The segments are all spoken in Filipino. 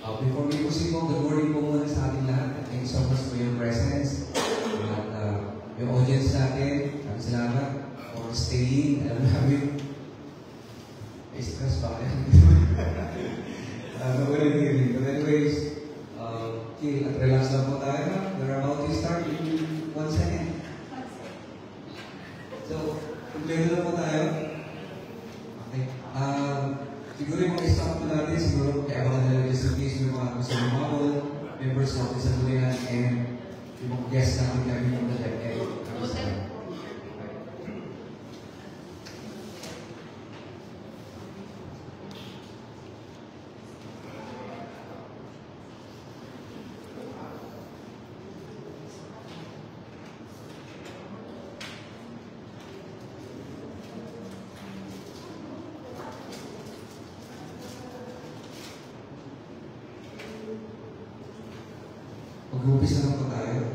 Before we proceed po, good morning po muna sa ating lahat. Thank you so much for your presence. At yung audience natin, salamat for staying. Alam namin, may stress pa kaya. Walang hearing. But anyways, chill at relax lang po tayo. We're about to start in 1 second. So, kompleto na po tayo. Okay. Siguro yung mga stop po natin, siguro kaya baka nila just in case yung mga gusto ng mga members natin sa Bulihan and yung mga guests natin kami yung nalagay. Mag-umpisa na po tayo.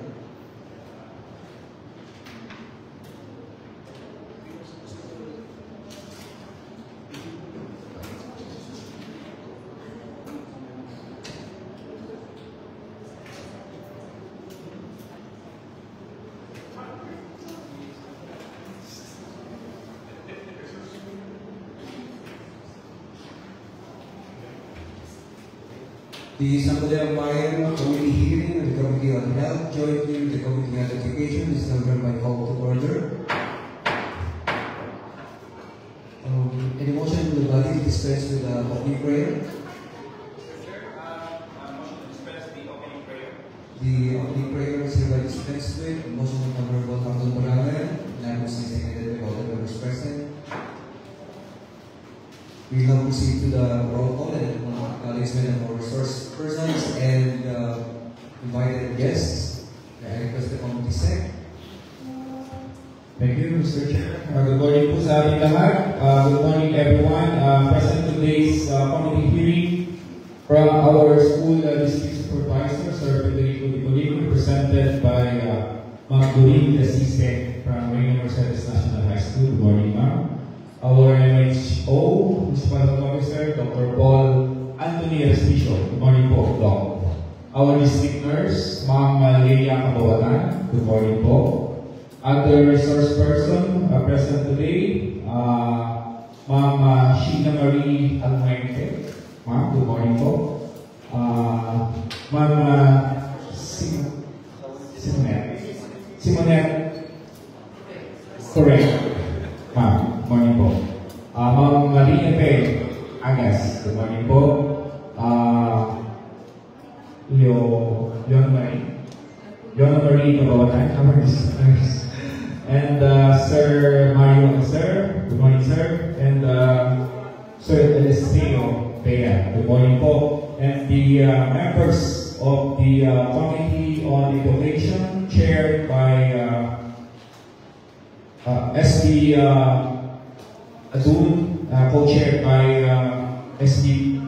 The Sangguniang Bayan Committee hearing of the Committee on Health, jointly with the Committee on Education, is now by call to order. Any motion to the body to dispense with the opening prayer? Motion to dispense the opening prayer. The opening prayer is hereby dispensed with. Motion of Honorable Arthur Barangan, unanimously seconded by all the members present. We now proceed to the roll call and acknowledgement of our resource persons and invited guests. I request the committee sec. Thank you, Mr. Chair. Good morning po sa ating lahat. Good morning everyone. Present today's committee hearing from our school district supervisor, Sir Federico Di Bolino, presented by Ma'am Doreen Casise from Reyna Mercedes National High School. Good morning, ma'am. Our MHO, Municipal Officer, Dr. Paul Anthony Respicio. Good morning po, Doc. Our district nurse, Ma'am Leia Kabawatan. Good morning po. Other resource person present today, Ma'am Sheena Marie Almuente. Ma'am, good morning po. Ma'am Simonette. Correct. Ma'am, good morning po. Ma'am Maria P. Agas, good morning po. Leona Marie Kabawatan, and Sir Mario Sir, good morning sir, and Sir Eliseo Bea, good morning po, and the members of the Committee on Education, chaired by SB Adun, co-chaired by SB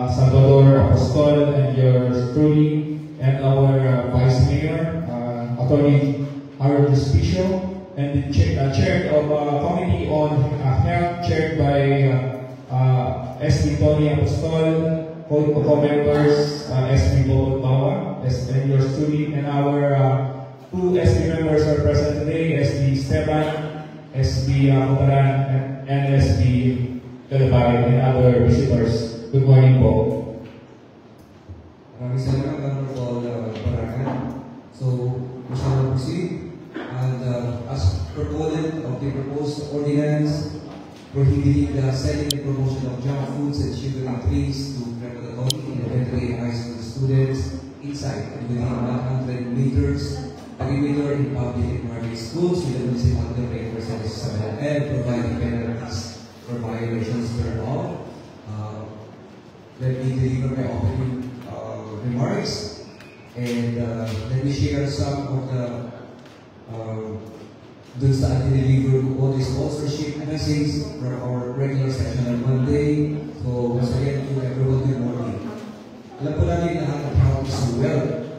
Salvador Apostol and yours truly, and our Vice Mayor, Attorney Harold Respicio, and the chair of Committee on Health, chaired by SB Tony Apostol, co-members SB Bobot Bawa, and yours truly, and our two SB members are present today, SB Esteban, SB Cotaran, and SB Calabari, and other visitors. Good morning po. Maraming salamat, Honorable Barangan. So, we shall proceed. And as proponent of the proposed ordinance prohibiting the selling and promotion of junk foods and sugary drinks to preparatory and elementary high school students inside and within 100 meters perimeter in public and private schools with the municipal rate percentage and providing penalties for violations thereof. Let me deliver my opening remarks, and let me share some of the dun sa ating deliver ko the sponsorship message from our regular session on Monday. So once again to everyone, good morning. Alam po natin lahat at health is wealth.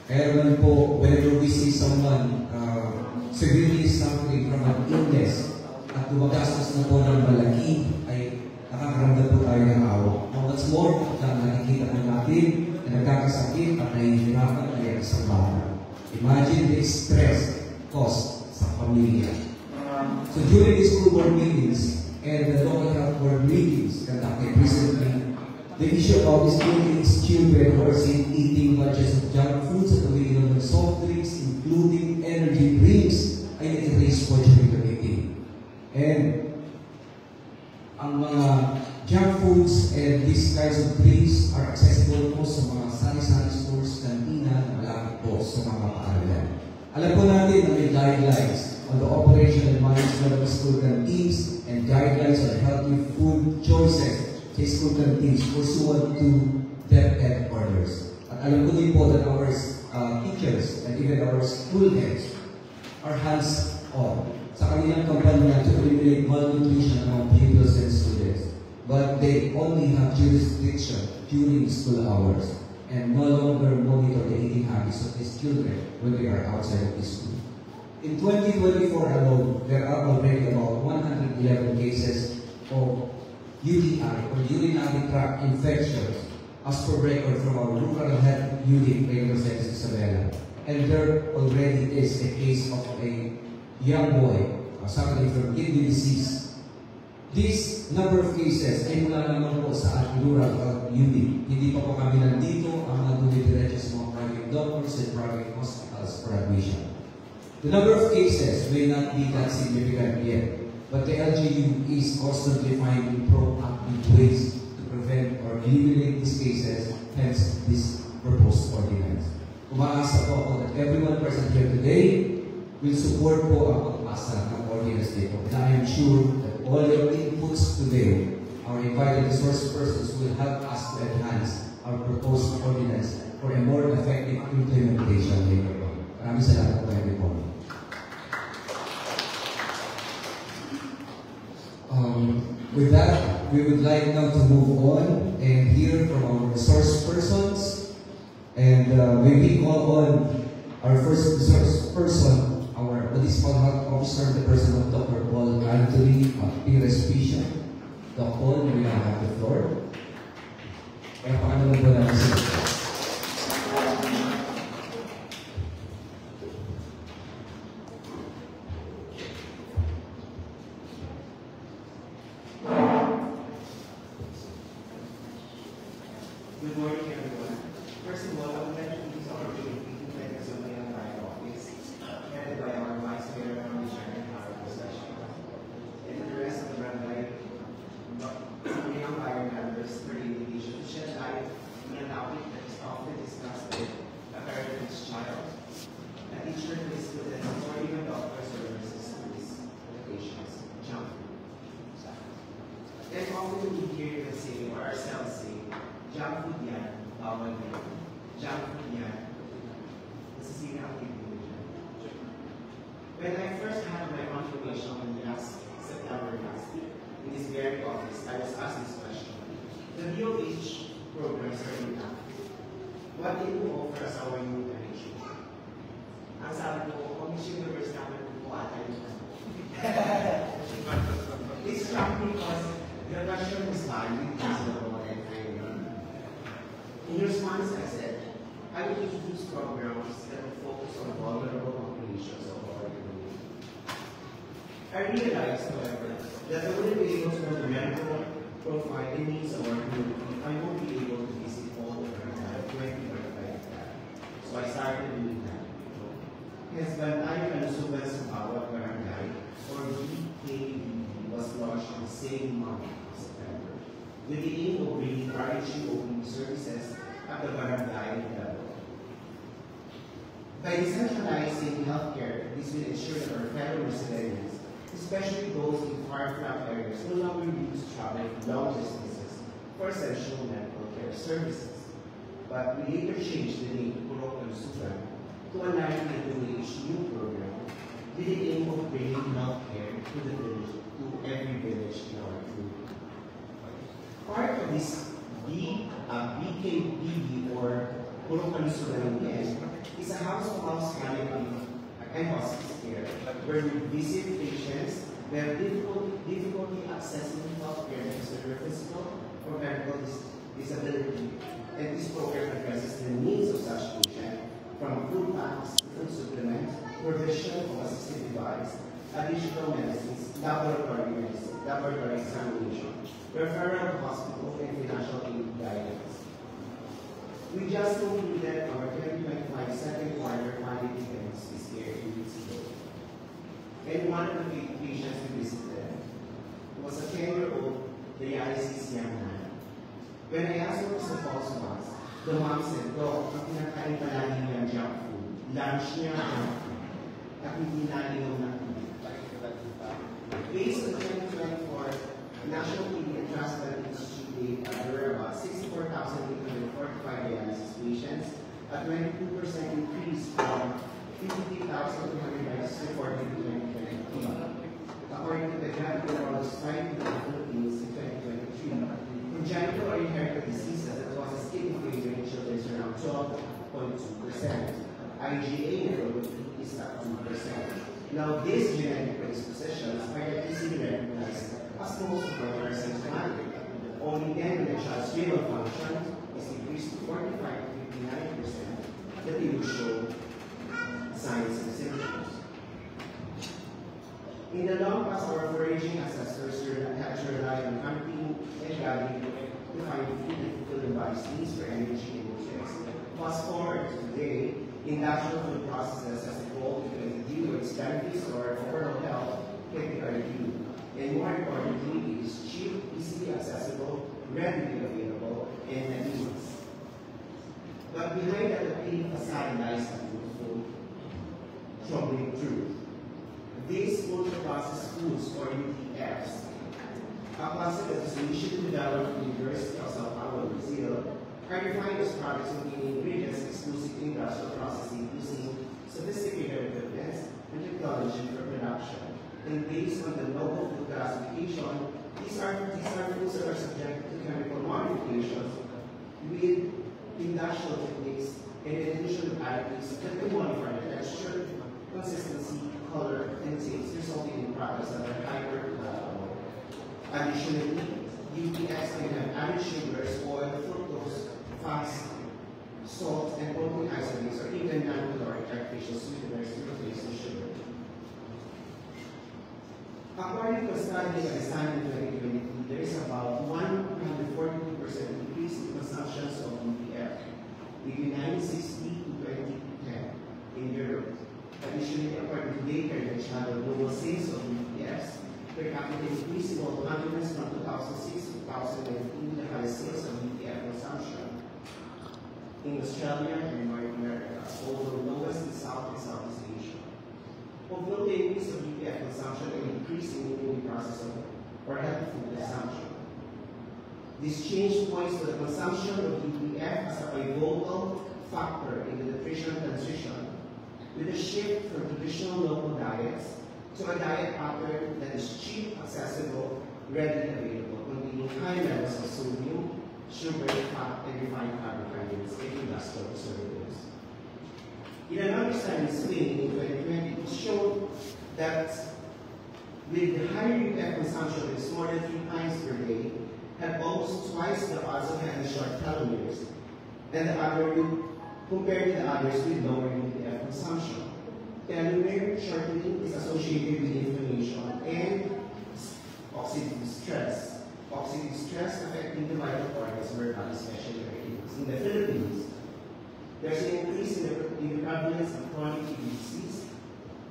Kaya naman po, whenever we see someone severely suffering from an illness at tumagastos na po ng malaki, ay nakakaramdam po tayo ng awa. What's more, nakikita po natin ng isang bata. Imagine the stress caused sa pamilya. So during the school board meetings and the local health board meetings conducted recently, the issue about these children who are seen eating bunches of junk foods at the window of soft drinks, including energy drinks, ay nag-raise po during the meeting. And ang mga junk foods and these kinds of drinks are accessible po sa mga sari-sari stores, kantina, na malapit po sa mga paaralan. Alam po natin na may guidelines on the operation and management of school canteens and guidelines on healthy food choices sa school canteens pursuant to DepEd orders. At alam ko din po that our teachers and even our school heads are hands-on sa kanilang kampanya to eliminate malnutrition among pupils and students. But they only have jurisdiction during school hours and no longer monitor the eating habits of these children when they are outside of the school. In 2024 alone, there are already about 111 cases of UTI or urinary tract infections as per record from our rural health unit in Isabela. And there already is a case of a young boy suffering from kidney disease. This number of cases ay mula naman po sa ating rural health unit. Hindi pa po kami nandito ang mga dumidiretso sa mga private doctors and private hospitals for admission. The number of cases may not be that significant yet, but the LGU is constantly finding proactive ways to prevent or eliminate these cases, hence this proposed ordinance. Umaasa po ako that everyone present here today will support po ang pagpasa ng ordinance dito. And I am sure that all your inputs today, our invited resource persons, will help us to enhance our proposed ordinance for a more effective implementation later on. Maraming salamat po everyone. With that, we would like now to move on and hear from our resource persons. And may we call on our first resource person, our municipal health officer, the person of Dr. Paul Anthony Pires Pisha. Dr. Paul, you may have the floor. Kaya pakalaman po namin sila. Good morning, everyone. First of all, I would like to use the opportunity to thank the Zomayan Fire Office, headed by our Vice Mayor Commissioner and our possession, and the rest of the runway, Zomayan Fire members for the invitation to shed light on a topic that is often discussed with a parent and his child, a teacher who is students, or even doctor services to these locations, junk food. And often we hear them say, or ourselves say, junk food yan, bawal yan. Junk food yan. Nasisira ang kaibigan dyan. When I first had my confirmation on last September last year, in this very office, I was asked this question. The DOH programs are inactive. What do you offer as our new generation? Ang sabi ko, commissioners namin po ata yun. It's shocking because the question was valid, reasonable, and timely. In response, I said, I will introduce programs that will focus on vulnerable populations of our community. I realized, however, that I wouldn't be able to know the medical profile and needs of our community if I won't be able to visit all the barangay 2025. So I started doing that. Yes, but I Kalusugan sa Bawat Barangay, or BKBB, was launched in the same month of September, with the aim of bringing RHU services at the barangay level. By decentralizing healthcare, this will ensure that our fellow residents, especially those in far-flung areas, no longer use traveling long distances for essential medical care services. But we later changed the name to Purok Kalusugan to align with the HU program with the aim of bringing healthcare to the village, to every village in our community. Part of this BKBB, or Purok Kalusugan is a house-to-house monitoring and hospice care, where we visit patients who have difficulty accessing healthcare because of their physical or mental disability, and this program addresses the needs of such patients from from food packs, food supplements, provision of assistive device, additional medicines, laboratory examination, referral to hospital, and financial aid guidance. We just concluded our 2025 second quarter quality events this year in Mexico. And one of the patients we visited was a 10-year-old dialysis young man. When I asked what the cause was, the mom said, "Doc, ang pinakain palagi niya junk food. Lunch niya junk food. At hindi naligaw na food." Based on the 2024 National Kidney and Transplant Institute data, there were about 64,845 dialysis patients, a 22% increase from 53,296 reported in 2023. According to the Grant Bureau Society of the Philippines in 2023, congenital or inherited diseases that causes kidney failure in children is around 12.2%. IgA nephropathy is at 2%. Now, these genetic predispositions are easily recognized as most of them are symptomatic. Only then, when a child's renal function is increased to 45 to 59%, that they will show signs and symptoms. In the long past, our foraging ancestors had to rely on hunting and gathering to find food and fulfill the body's needs for energy and nutrients. Fast forward to today, industrial food processes has evolved to deal with its benefits or overall health can be argued. And more importantly, it is cheap, easily accessible, readily available, and convenience. But behind that appealing facade lies a beautiful, troubling truth. These ultra-processed foods, or UTFs, a concept that was initially developed at the University of Sao Paulo, Brazil, are defined as products containing ingredients exclusive to industrial processing using sophisticated equipment and technology for production. And based on the local food classification, these are foods that are subject to chemical modifications with industrial techniques and the addition of additives that can modify the texture, consistency, color, and taste, resulting in products that are hyper-palatable. Additionally, UTFs can have added sugars, oil, fructose, fats, salt, and protein isolates, or even non-caloric artificial sweeteners to replace the sugar. According to a study by the Simon 2023, there is about 142% increase in consumptions of UTF between 1960 to 2010 in Europe. Additionally, according to Baker and Channel, global sales of UTFs per capita increased about 100% from 2006 to 2019, the highest sales of UTF consumption in Australia and North America, although lowest in South and Southeast Asia. Although the increase of UTF consumption and increase in the process of or healthy food consumption. This change points to the consumption of UTF as a pivotal factor in the nutrition transition, with a shift from traditional local diets to a diet pattern that is cheap, accessible, readily available, containing high levels of sodium, sugar, fat, and refined carbohydrates, and industrial preservatives. In another study in Spain in 2020, it was shown that with the higher UTF consumption, that is more than 3 times per day, had almost twice the odds of having short telomeres than the other group compared to the others with lower UTF consumption. Telomere shortening is associated with inflammation and oxidative stress. Oxidative stress affecting the vital organs of our body, especially in the Philippines. There's an increase in the prevalence of chronic kidney disease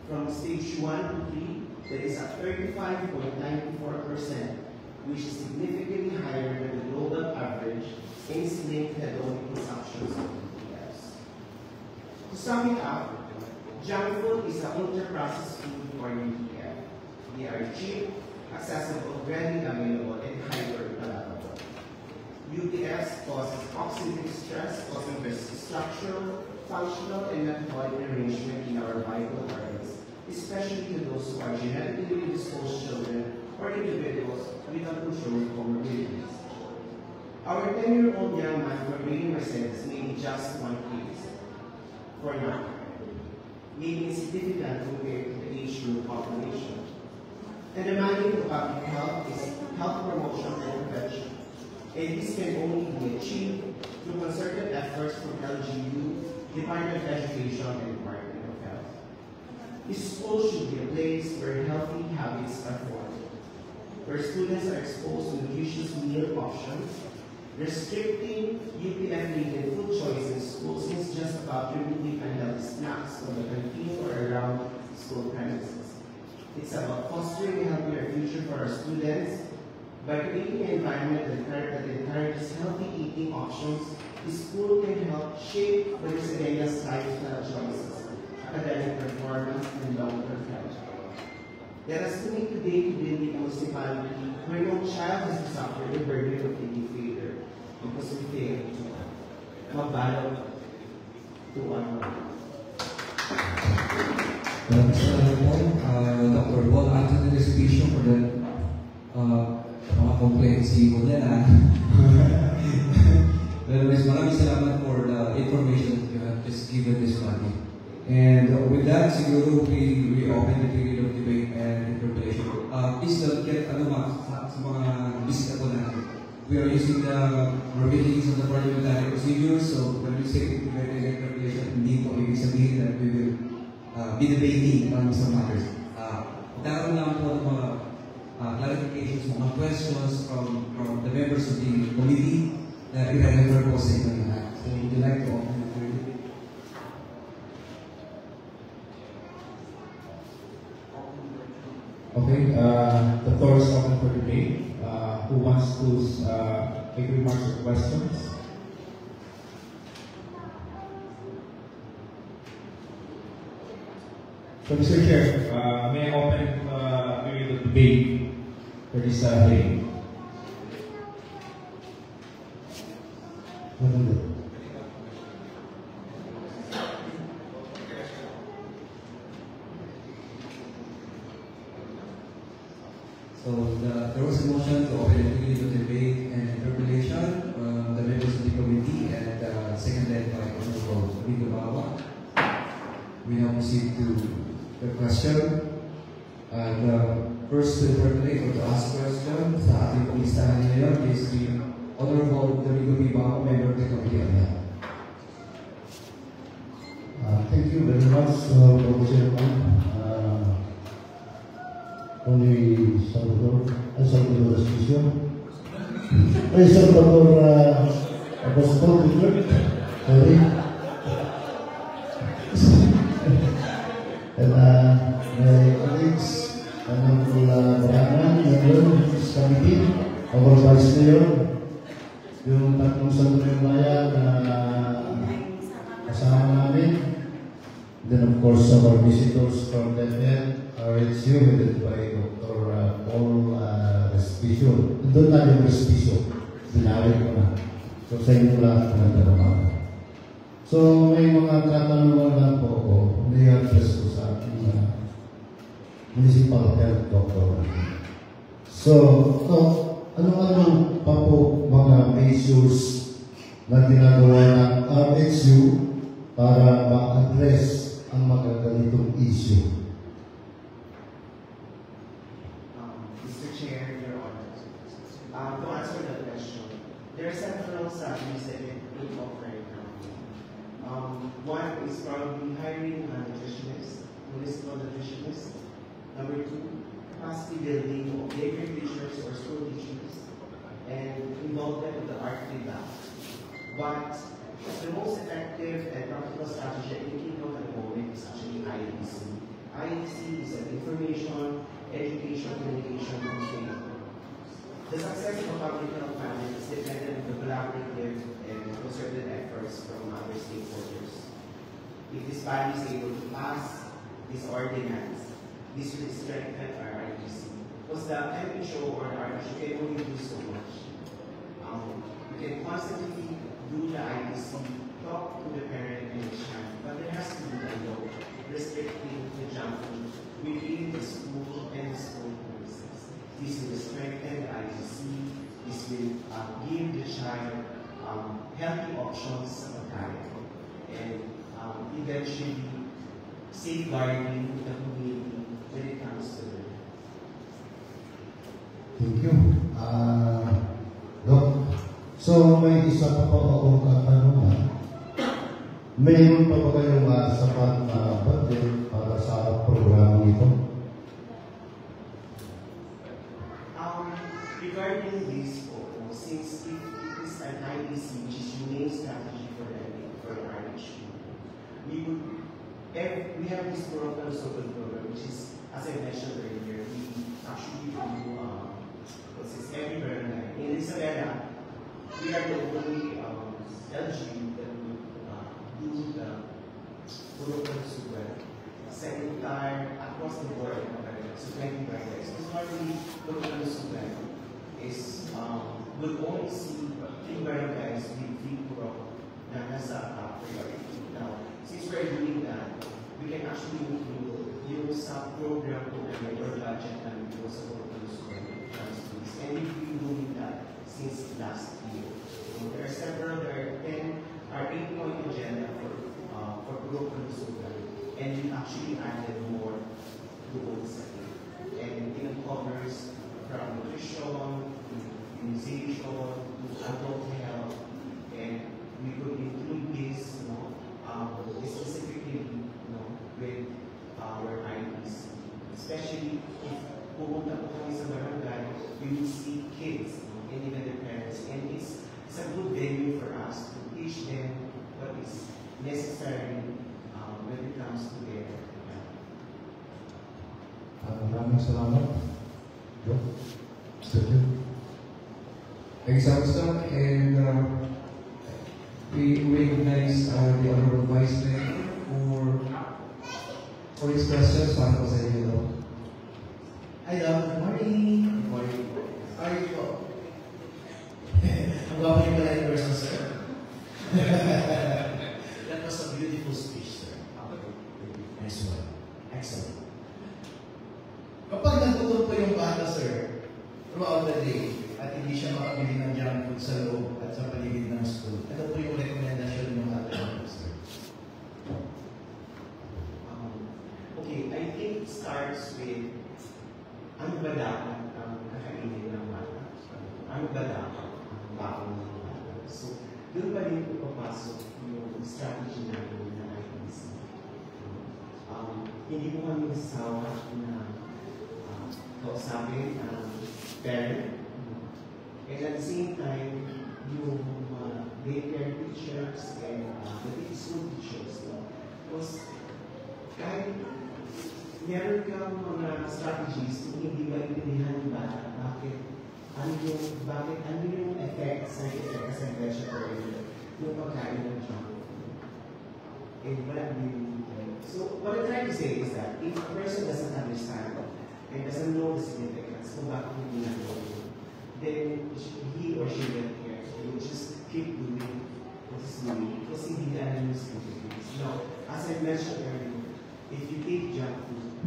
from stage 1 to 3 that is at 35.94%, which is significantly higher than the global average and is linked to hedonic consumptions of UTFs. To sum it up, junk food is an ultra-processed food or UTF. They are cheap, accessible, readily available, and hyper-palatable. UTFs causes oxidative stress, causing structural, functional, and metabolic derangement in our vital organs, especially to those who are genetically predisposed children or individuals with uncontrolled comorbidities. Our 10-year-old young man from Reading Mercedes may be just one case, for now, maybe insignificant compared to the age group population. And the mandate of public health is health promotion and prevention. And this can only be achieved through concerted efforts from LGU, Department of education and Department of Health. This school should be a place where healthy habits are formed, where students are exposed to nutritious meal options. Restricting UPF-related food choices in schools is just about removing unhealthy snacks from the canteen or around school premises. It's about fostering a healthier future for our students. By creating an environment that encourages healthy eating options, the school can help shape Purisanella's lifestyle choices, academic performance, and long-term health. Let us commit today to building a municipality where no child has to suffer the burden of eating failure because we failed to mabalot to our Dr. Paul Anthony Respicio for the mga comprehensive na. Anyways, maraming salamat for the information that you have just given this morning. And with that, siguro we open the period of debate and interpretation. Please don't get sa mga bisita po natin. We are using the provisions of the parliamentary procedure, so when we say debate and interpretation, hindi po ibig sabihin that we will be debating on some matters. Magkaroon lang po ng mga clarifications, mga questions from the members of the committee na i-refer po sa inyo lahat. So would you like to open the period? Okay, the floor is open for debate. Who wants to make remarks or questions? So, Mr. Chair, may I open period of debate for this hearing? So there was a motion to open the period of debate and interpellation. The members of the committee and seconded by Honorable Rico Bawa. We now proceed to the question. First to interpellate or to ask question sa ating listahan ngayon is the Honorable Rico Bawa, member of the committee on health. Thank you very much, Dr. Chairman. Only Salvador Respicio. Salvador Apostol, sorry. And my colleagues, Honorable Baranan, Yadon, Committee, our Vice Mayor, yung tatlong Sangguniang Bayan na kasama namin. Then of course our visitors from DepEd, RHU, headed by Dr. Paul Respicio. Doon na yung Respicio. Binawin ko na. So sa inyo lahat na nagdaraman. So may mga katanungan lang po ako. May-address ko sa ating municipal health doctor. So, ano-ano pa po mga measures na ginagawa ng RHU para ma-address ang mga ganitong issue? Mr. Chair, Your Honor, to answer that question, there are several strategies that we can offer right now. One is probably hiring a nutritionist, municipal nutritionist. Number two, capacity building of daycare teachers or school teachers, and involvement of the art lab. But the most effective and practical strategy I think at the moment is actually IEC. IEC is an information, education, communication campaign. The success of a public health plan is dependent on the collaborative and concerted efforts from other stakeholders. If this body is able to pass this ordinance, this will strengthen our IEC. Because the MHO or RHO can only do so much. We can constantly do the IEC, talk to the parent and the child, but there has to be a law restricting the junk food within the school and the school premises. This will strengthen the IEC. This will give the child healthy options of diet, and eventually safeguarding the community when it comes to them. Thank you. Doc, so may isa pa po akong katanungan. Mayroon pa ba kayong sapat na budget para sa programa ito? Regarding this, since it is an IEC, which is humane strategy for RH, we have this program, social program, which is, as I mentioned earlier, we actually do every barangay. In Isabela, we are the only LGU that would do the program super. Second time, across the board, so 20 barangays. So normally, program super is would only see 3 barangays with free program na nasa priority. Now, since we're doing that, we can actually include yung sa program or budget na yung sa program super. And we've been doing that since last year. So there are 8-point agenda for program super. And we actually added more doon sa it. And it covers from nutrition, immunization, to adult health, and we could include this, specifically, with our IDs. Especially if pumunta po kami sa barangay, we will see kids, and even their parents, and it's a good venue for us to teach them what is necessary when it comes to their health. Maraming salamat. Joe? Thanks, Samson, and we recognize the Honorable Vice Mayor for his questions para po sa inyo. Hi, good morning. Good morning. How are you po? Ang gwapo niyo pala in person, sir. That was a beautiful speech, sir. Nice one. Excellent. Kapag nagtutulog po yung bata, sir, throughout the day, at hindi siya makabili ng junk food sa loob at sa paligid ng school, ano po yung recommendation ng ating sir? Okay, I think it starts with ano ba dapat ang kakainin ng bata? Ano ba dapat ang baon ng bata? So, doon pa rin papasok yung strategy namin na IPC. Hindi mo kami masasawa na kausapin ang parent. And at the same time, yung daycare teachers and the school teachers. Because kahit meron kang mga strategies kung hindi maintindihan yung bata, ano yung effect, side effect, as I mentioned earlier, yung pagkain ng junk food. And wala din. So, what I'm trying to say is that if a person doesn't understand and doesn't know the significance kung bakit hindi ginagawa yun, then he or she will care. He will just keep doing what he's doing because hindi niya alam yung significance. Now, as I mentioned earlier, if you take junk food,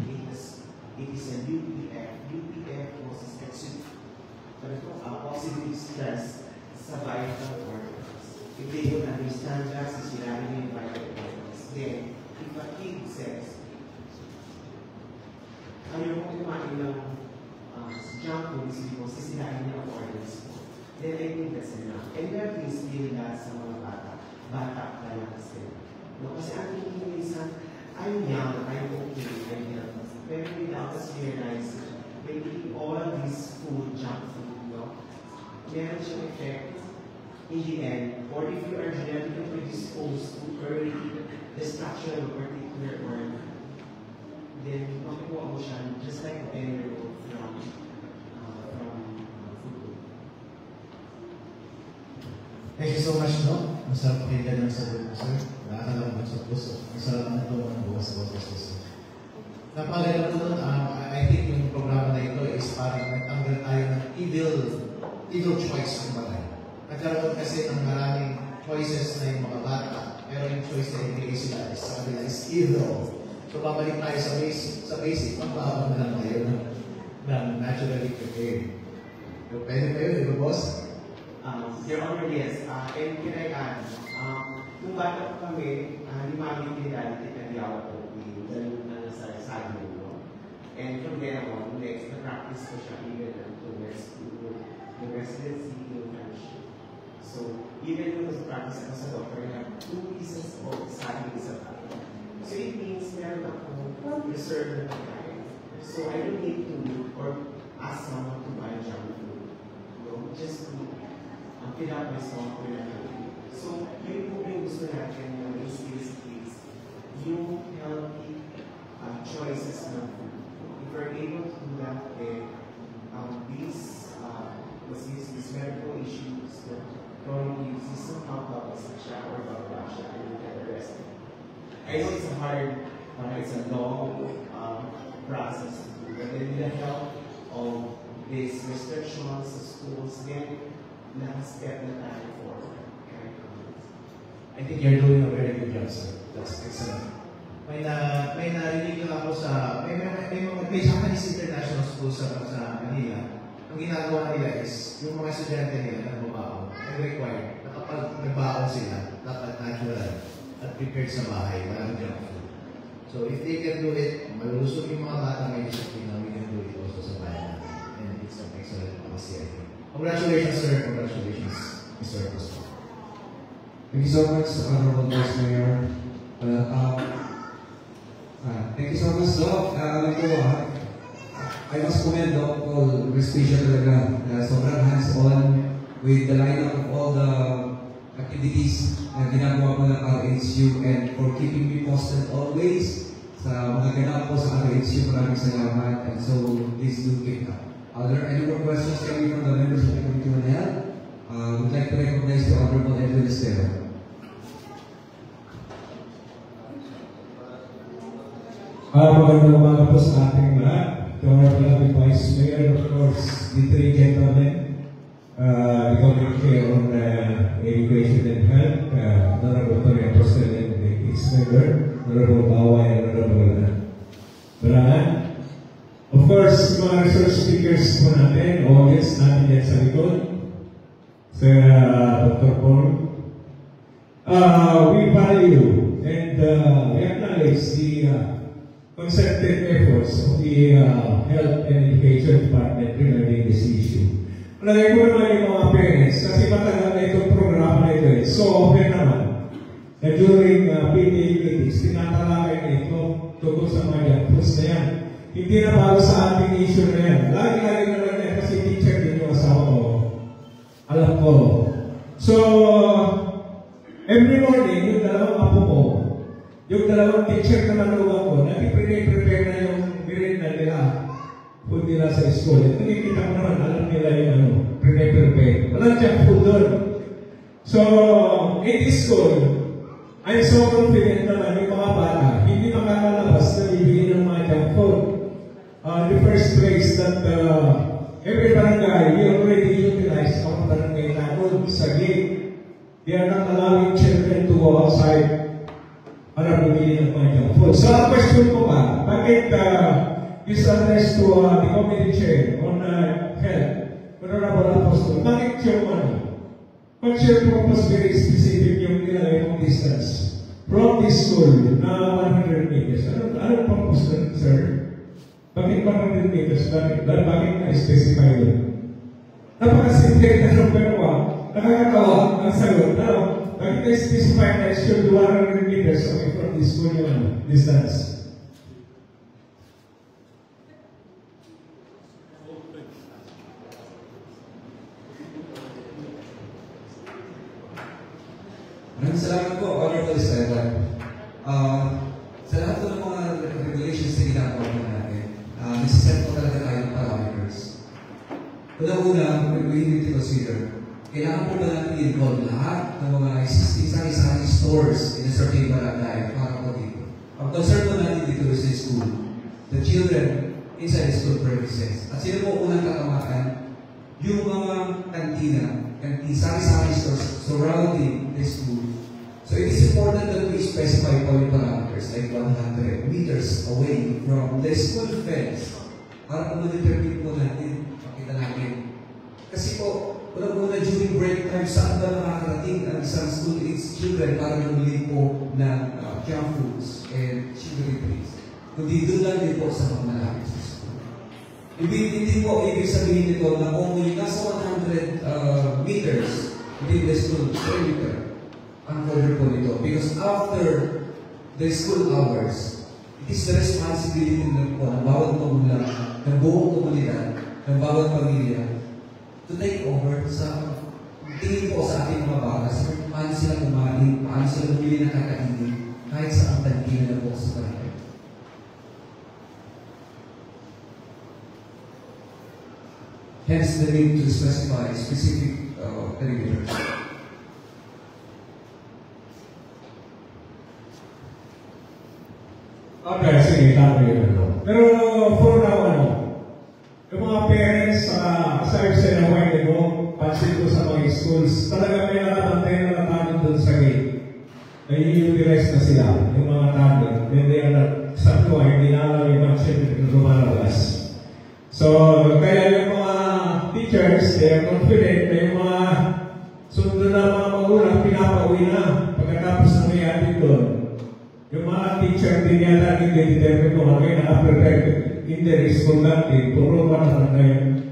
it is a UPF. UPF causes oxidative stress sa vital organs. If they don't understand that, sisirain yung vital organs. Then, if a kid says, ayaw mo kumain ng junk food because sisirain niya ang organs mo, then I think that's enough. And there are things still that sa mga bata pa lang sila. No? Kasi ang tingin minsan, I'm young, I'm okay, I'm healthy. Pero without us realizing, when we eat all this food, junk food, meron siyang effect in the end, or if you are genetically predisposed to early destruction of a particular organ, then makukuha mo siya just like a 10-year-old from food. Thank you so much, no? Masarap pakinggan ng sagot mo, sir. Nakakalambot sa puso. Masarap na ito ang bukas sa puso. Napaganda po nun, I think yung programa na ito is parang nagtanggal tayo ng evil choice ng batay. Nagkaroon kasi ng maraming choices na yung mga bata, pero yung choice na ibigay sila is sa kanila is evil. So babalik tayo sa basic, magbahabang na lang tayo ng naturally prepared. So, pwede pa yun, di ba, boss? Your Honor, yes. And can I add, nung bata po kami, ni Mami Pinidali, tinagyawa po, ganun na nasa sabi mo. And from then on, next, na-practice ko siya even towards the residency, yung fellowship. So, even when I was practice ako sa doctor, I have 2 pieces of reserve the time. So I don't need to or ask someone to buy junk food. Just to fill up my stomach with food. So yung gusto natin yung skills yung healthy choices ng food. If we're able to do that, these medical issues that chronic disease somehow help us or Russia and we can address it. I know it's a long process to do, but with the help of these restrictions, the schools, then let's get the time forward. I think you're doing a very good job, sir. That's excellent. May narinig lang ako sa may Japanese international school sa Manila. Ang ginagawa nila is yung mga estudyante nila nagbabaon. Ang required na kapag nagbaon sila, dapat natural at prepared sa bahay, walang junk food. So if they can do it, malulusog yung mga bata may disiplina, we can do it also sa bahay natin. And it's an excellent policy, I think. Congratulations, sir. Congratulations, Mr. Pastor. Thank you so much, Honorable Vice Mayor. Thank you so much, Doc. I must commend Doc Paul Respicia talaga. Sobrang hands-on with the lineup of all the activities na ginagawa po ng RHU and for keeping me posted always sa mga ganap po sa RHU. Maraming salamat. And so, please do keep up. Are there any more questions coming from the members of the Committee on Health? Would like to recognize the Honorable Edwin Estero. Magandang umaga po sa ating lahat. The Honorable Vice Mayor, of course, the three gentlemen, the Government Chair on Education and Health, Honorable Tori Apostol and the ex-member, Honorable Bawa and Honorable Barangan. Of course, mga resource speakers po natin, audience natin yan sa likod, Sir Dr. Paul. We value and we acknowledge the concerted efforts of the Health and Education Department regarding this issue. Malagay ko naman yung mga parents, kasi matagal na itong programa na ito so open naman na during PTA meetings, tinatalakay na ito tungkol sa mga young foods na yan. Hindi na bago sa ating issue na yan. Lagi-lagi na lang yan kasi teacher din yung asawa ko. Alam ko. So, every morning, yung dalawang apo ko, yung dalawang teacher na manuwa ko, nag-prepare na yung merienda nila, food nila sa school. At nakikita ko naman, alam nila yung prepare. Walang junk food doon. So, in this school, I'm so confident naman yung mga bata, hindi makakalabas na bibigyan ng mga junk food. The first place that every barangay, we already utilize our barangay tanod sa gate. They are not allowing children to go outside para bumili ng mga junk food. So, ang question ko pa, bakit this address to the committee chair on health, Honorable Apostol, bakit yung what's your purpose very specific yung nilagay mong distance from this school na 100 meters? Anong purpose nun, sir? Bakit 100 meters? Bakit na-specify yun? Napakasimple na nung gano'n, nakakatawa ang sagot. Bakit na-specify na school 100 meters away from this school yung distance? Maraming salamat po, Honorable Stephen. Sa lahat po ng mga regulations na ginagawa po natin, nasiset po talaga tayo ng parameters. Una-una, we need to consider, kailangan po ba natin i-involve lahat ng mga existing sari-sari stores in a certain barangay para po dito. Ang concern po natin dito sa school, the children inside the school premises. At sino po unang katamakan? Yung mga kantina, sari-sari stores surrounding the school. So it is important that we specify point parameters like 100 meters away from the school fence para ma-determine po natin, makita natin. Kasi po, una during break time, saan ba nakakarating ang isang school age children para namili po ng junk foods and sugary drinks. Kundi doon lang din po sa mga malapit sa school. Hindi po ibig sabihin nito na kung may nasa 100 meters within the school perimeter, ang order po nito. Because after the school hours, it it is the responsibility ng bawat magulang, ng buong komunidad, ng bawat pamilya, to take over sa tingin po sa ating mga bata, sa paano sila kumain, paano sila bumili ng kakainin, kahit sa ang tagkina na po sa barangay. Hence the need to specify specific perimeters. Okay, sige, tama yun. Pero for now, yung mga parents, aside sa na while ago, pansin ko sa mga schools, talaga may nakabantay na natanong doon sa gate. Nai-utilize na sila, yung mga tanong. Then they are not, sa ko, hindi na alam yung mga siyempre lumalabas. So, kaya yung mga teachers, they are confident na yung mga sundo na mga magulang, pinapauwi na pagkatapos na may atin doon. Yung mga teacher din yata nag-determine kung ano yung naka-prepare in their school natin, puro manahan na yun,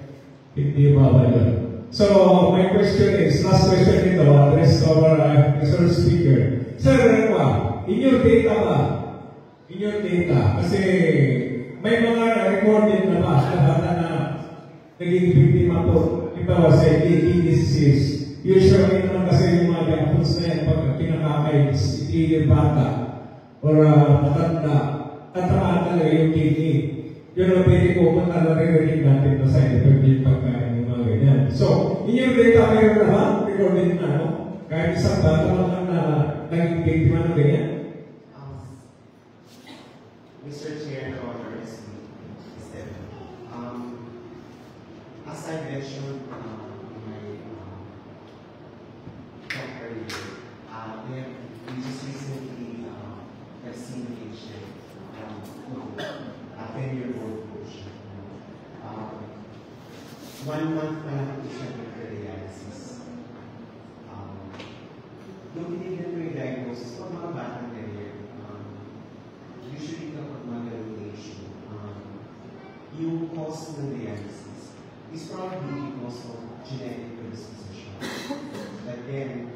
hindi bawal yun. So, my question is, last question ito, address to our resource speaker. Sir, in your data ba? In your data, kasi may mga recorded na ba na bata na naging biktima po, ito sa disease. Usually naman kasi yung mga diapons na yan, pag kinakakay, either bata, or matanda, tatamaan talaga yung kidney. Yun ang pwede ko kung naririnig natin na side effect yung pagkain ng mga ganyan. So, in your data, mayroon na ba? Recorded na, no? Kahit isang bata naman na naging biktima ng ganyan. Mr. Chair, the order is as I mentioned in my talk earlier, we just recently seen a patient, a 10-year-old patient. 1 month pa lang ito siya ng dialysis. Nung tinignan ko yung diagnosis, pag mga batang ganyan, usually kapag mga revelation, yung cause ng dialysis is probably because of genetic predisposition. But then,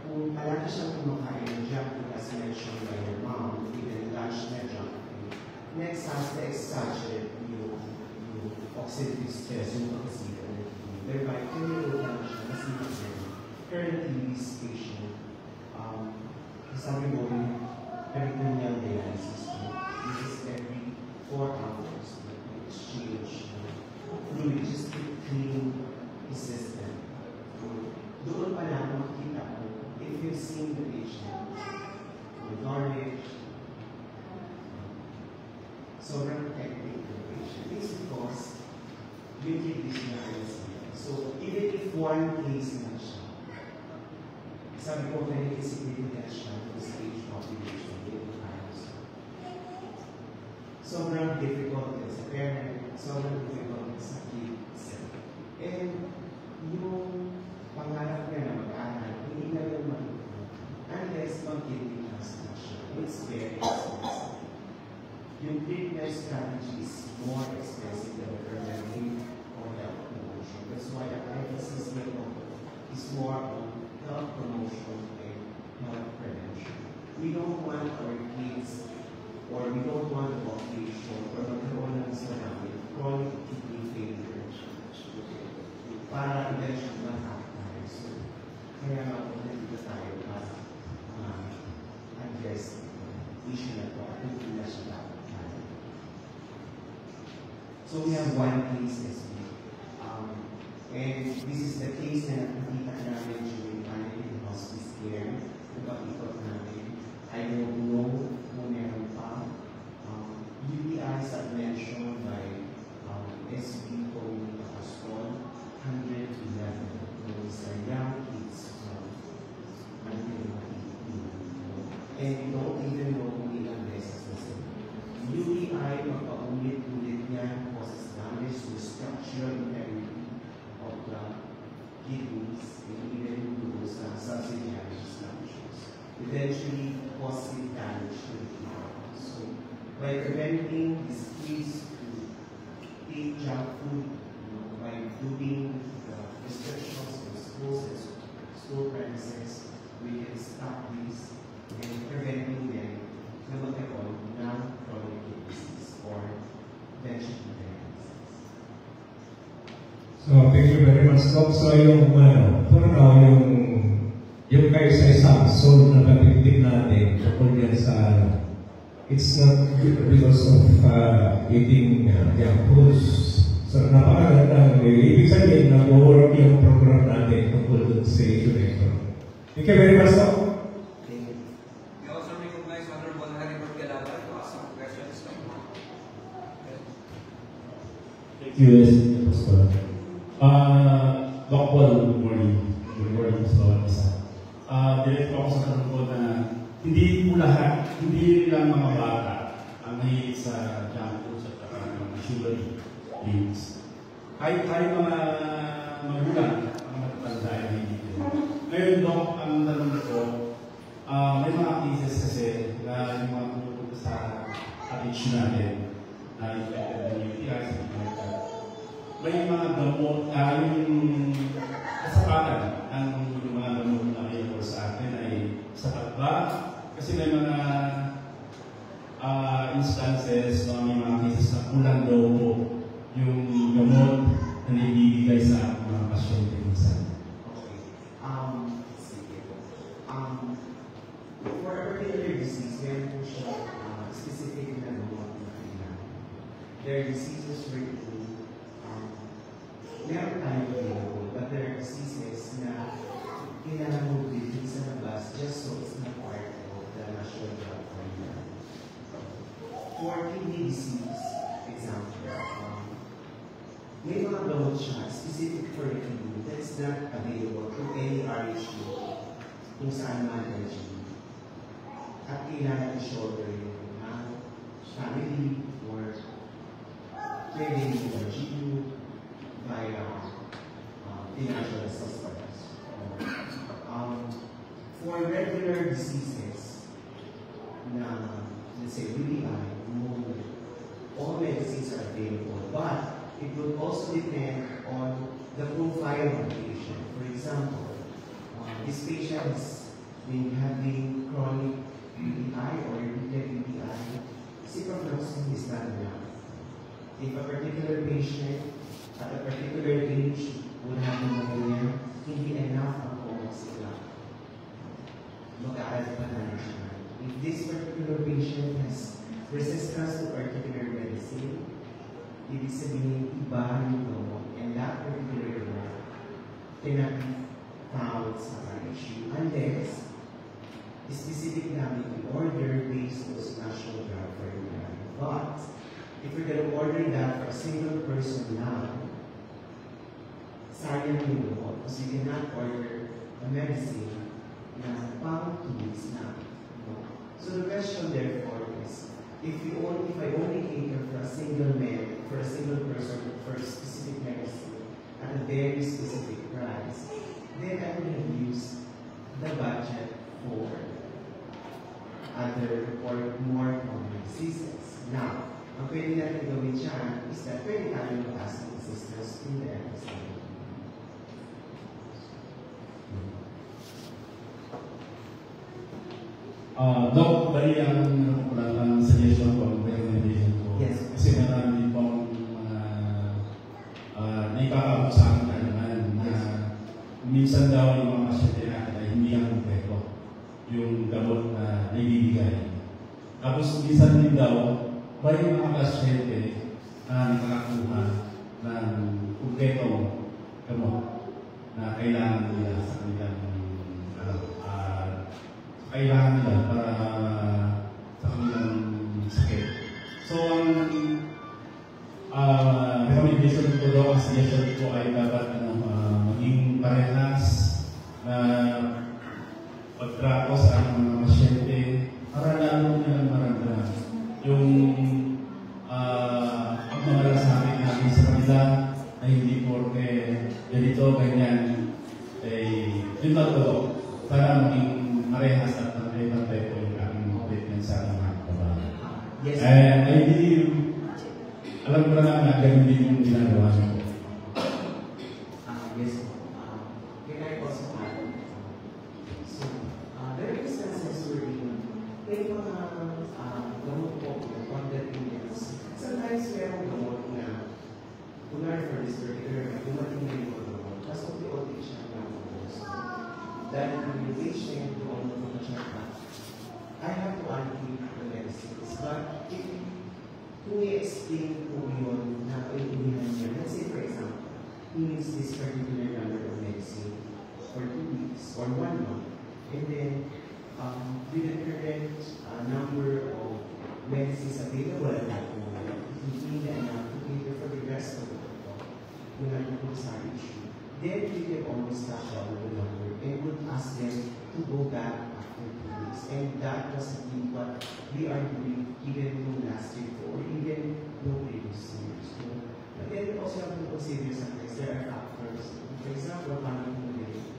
kung palagi siyang kumakain ng junk food as mentioned by your mom, even lunch na junk food, next has to exaggerate yung oxidative stress, yung pagkasita. Thereby, kung lang siya, mas hindi currently this patient, sabi mo, peritoneal dialysis, this is every 4 hours, exchange fluid just to clean the system. Doon pa lang makikita ko, if you've seen the patient, the garlic, sobrang hectic the patient, it's because yung kidneys niya ay sila. So, even if one case na siya, sabi ko, very significant siya ng stage population, sobrang difficult din sa parent, sobrang difficult din sa kids. And yung pangarap niya na mag-aral, hindi na yung matuto unless mag-kidney transplantation. It's very expensive. Yung treatment strategy is more expensive than preventing or health promotion. That's why the emphasis is more on health promotion and health prevention. We don't want our kids or we don't want the population or magkaroon ng marami chronic kidney failure para eventually matap tayo. So, kaya nga po nandito tayo para address issue na ito at hindi na siya dapat tayo. So, we have one case this week. And this is the case na nakikita namin during palliative hospice care. Nagpapikot namin. I don't know kung meron pa. UTIs are mentioned by SB Tony Apostol, 111. Those are young kids until 18. And we don't even know kung ilang beses na sila. UTI, magpaulit-ulit niya, causes damage to structural integrity of the kidneys and even to sa subsidiary structures. Eventually, causing damage to the kidney. So, by preventing this kids to eat junk food, by doing the restrictions in schools and school premises, we can stop this and preventing them na magkaroon ng thank you very much, Doc. So yung for now, yung kaisa-isa soul na patitig natin tungkol yan sa it's not good because of eating junk foods. So napakaganda. Ibig sabihin na work yung program natin tungkol dun sa education. Thank you very much, Doc. We also recognize Honorable Harry Bergalaba to ask some questions. Thank you, Pastor. Doc Paul, good morning. Good morning, Pastor. Direct ako sa tanong ko na hindi po lahat, hindi lang mga bata ang nahilig sa junk foods at mga sugary drinks. Kahit tayo mga magulang, mga matatanda ay hindi din. Ngayon, Doc, ang tanong ko, may mga cases kasi na yung mga pupunta sa addiction natin na infected ng UTI, may mga gamot, yung kasapatan ng mga gamot na available sa atin ay sapat ba? Kasi may mga instances, may mga cases na kulang daw po yung gamot na naibibigay sa mga pasyente minsan. Okay. Sige po. For a particular disease, meron po siya specific na gamot na kailangan. There are diseases where meron tayo available, but there are diseases na kailangan mo bilhin sa labas just so it's not part of the national drug program. For kidney disease, example, may mga gamot siya specific for the kidney that's not available to any RHU kung saan man RHU. At kailangan i-shoulder yung family or pwede yung RHU via financial assistance. For regular diseases, let's say UTI, pneumonia, all medicines are available, but it will also depend on the profile of the patient. For example, this patient has been having chronic UTI or repeated UTI, ciprofloxacin is not enough. If a particular patient at a particular age would have pneumonia, hindi enough ang Comoxiclav. Mag-aaral pa na siya. If this particular patient has resistance to particular medicine, ibig sabihin iba yung gamot, and that particular gamot cannot be found sa RHU unless specific namin order based on national drug program. But if we're going to order that for a single person now, sayang yung gamot because you cannot order a medicine na pang 2 weeks na. So the question therefore is, if I only cater for a single person for a specific medicine at a very specific price, then I will use the budget for other or more common diseases. Now, ang pwede natin gawin dyan is that pwede tayo mag-ask ng assistance in the episode. Doc, bali ang suggestion ko, ang recommendation ko. Yes. Kasi marami pong mga naipapabot sa akin naman na minsan daw yung mga pasyente natin ay hindi ang kompleto yung gamot na naibibigay. Tapos minsan din daw, may mga pasyente na nakakakuha ng kompletong gamot na kailangan nila sa kanilang kailangan nila para sa kanilang sakit. So, ang recommendation ko daw, ang suggestion ko ay dapat maging parehas na pagtrato sa mga pasyente para lalo nilang maramdaman yung pagmamalasakit natin sa kanila na hindi porke ganito, ganyan, yun lang ko. Sana maging marehas at pantay-pantay po yung aming commitment sa mga kababayan. Yes. And I believe, alam ko na nga, ganun din yung ginagawa niyo po. Yes. Can I also add? So, there are instances where may mga gamot po na pagdating. Sometimes merong gamot na, kunwari for this particular, dumating na yung patient, to all of the check-up, I have to argue the medicines. But if kung i-explain ko yun na paiulihan niya, let's say for example, he needs this particular number of medicine for 2 weeks or 1 month, and then with the current number of medicines available at that moment, he need enough to cater for the rest of the people who have the same issue. Then we can always touch on the number and would ask them to go back after 2 weeks. And that was indeed what we are doing even though last year or even though previous years. But then we also have to consider sometimes there are factors. For example, family living.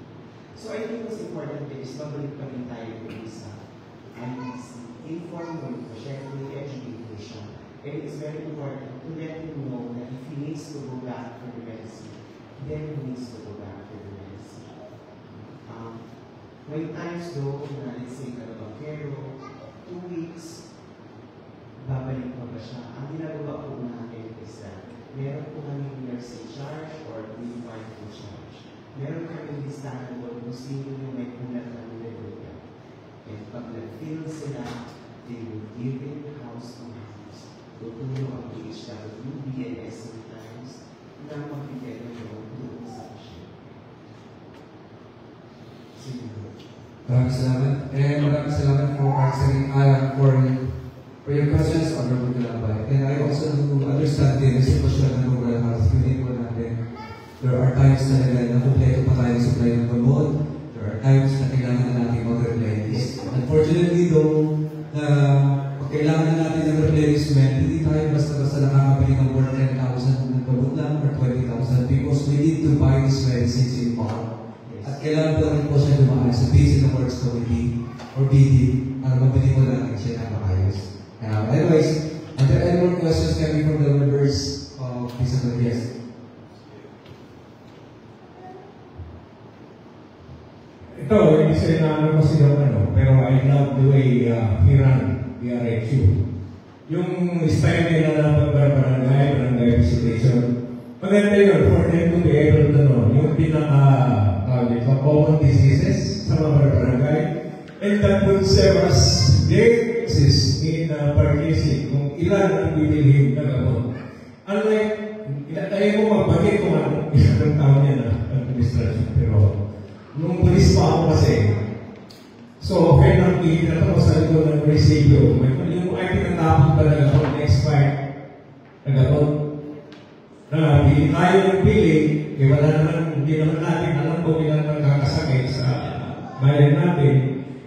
So I think what's important there is pabalik pa rin tayo dito sa IPC. Inform mo ito, syempre educate siya. And it's very important to let him know that if he needs to go back for the medicine, then he needs to go back for the medicine. May times though, na let's say Carabangero, 2 weeks, babalik mo ba siya? Ang ginagawa po natin is that meron po kami nurse in charge or midwife in charge. Meron kami listahan doon kung sino yung may kulat na nilagay. And pag nag-fill sila, they will give it house to house. Tutulong ang PHWB and SM Times na magbigay ng doon sa patient. Sige. Maraming salamat. And maraming salamat for answering, for your questions on Robert Galambay. And I also understand din yung sitwasyon ng rural health unit po natin. There are times talaga na kompleto pa tayo supply ng gamot. There are times na kailangan na natin mag-replenish. Unfortunately though, na pag kailangan na natin ng replenishment, hindi tayo basta-basta nakakabili ng worth 10,000 ng gamot lang or 20,000 because we need to buy these medicines in bulk. At kailangan po rin po siya dumaan sa Basic Works Committee or BD para mabili mo natin siya na maayos. Anyways, are there any more questions coming from the members of this assembly? Yes. Ito, hindi sa inaano ko siya pero I love the way he ran the RHU. Yung style nila ng barangay visitation, maganda yun for them to be able to know yung common diseases sa mga barangay, and that would serve as basis in purchasing kung ilan ang bibilhin na gamot. Unlike, tayo mo magbagay kung ilang taon yan na administration, pero nung pulis pa ako kasi, so fair nang bihira ako sa likod ng resibyo, yung ay pinatapon talaga kung na-expired na gamot, na tayo ng pili, wala naman, hindi naman natin alam kung ilan magkakasakit sa bayan natin.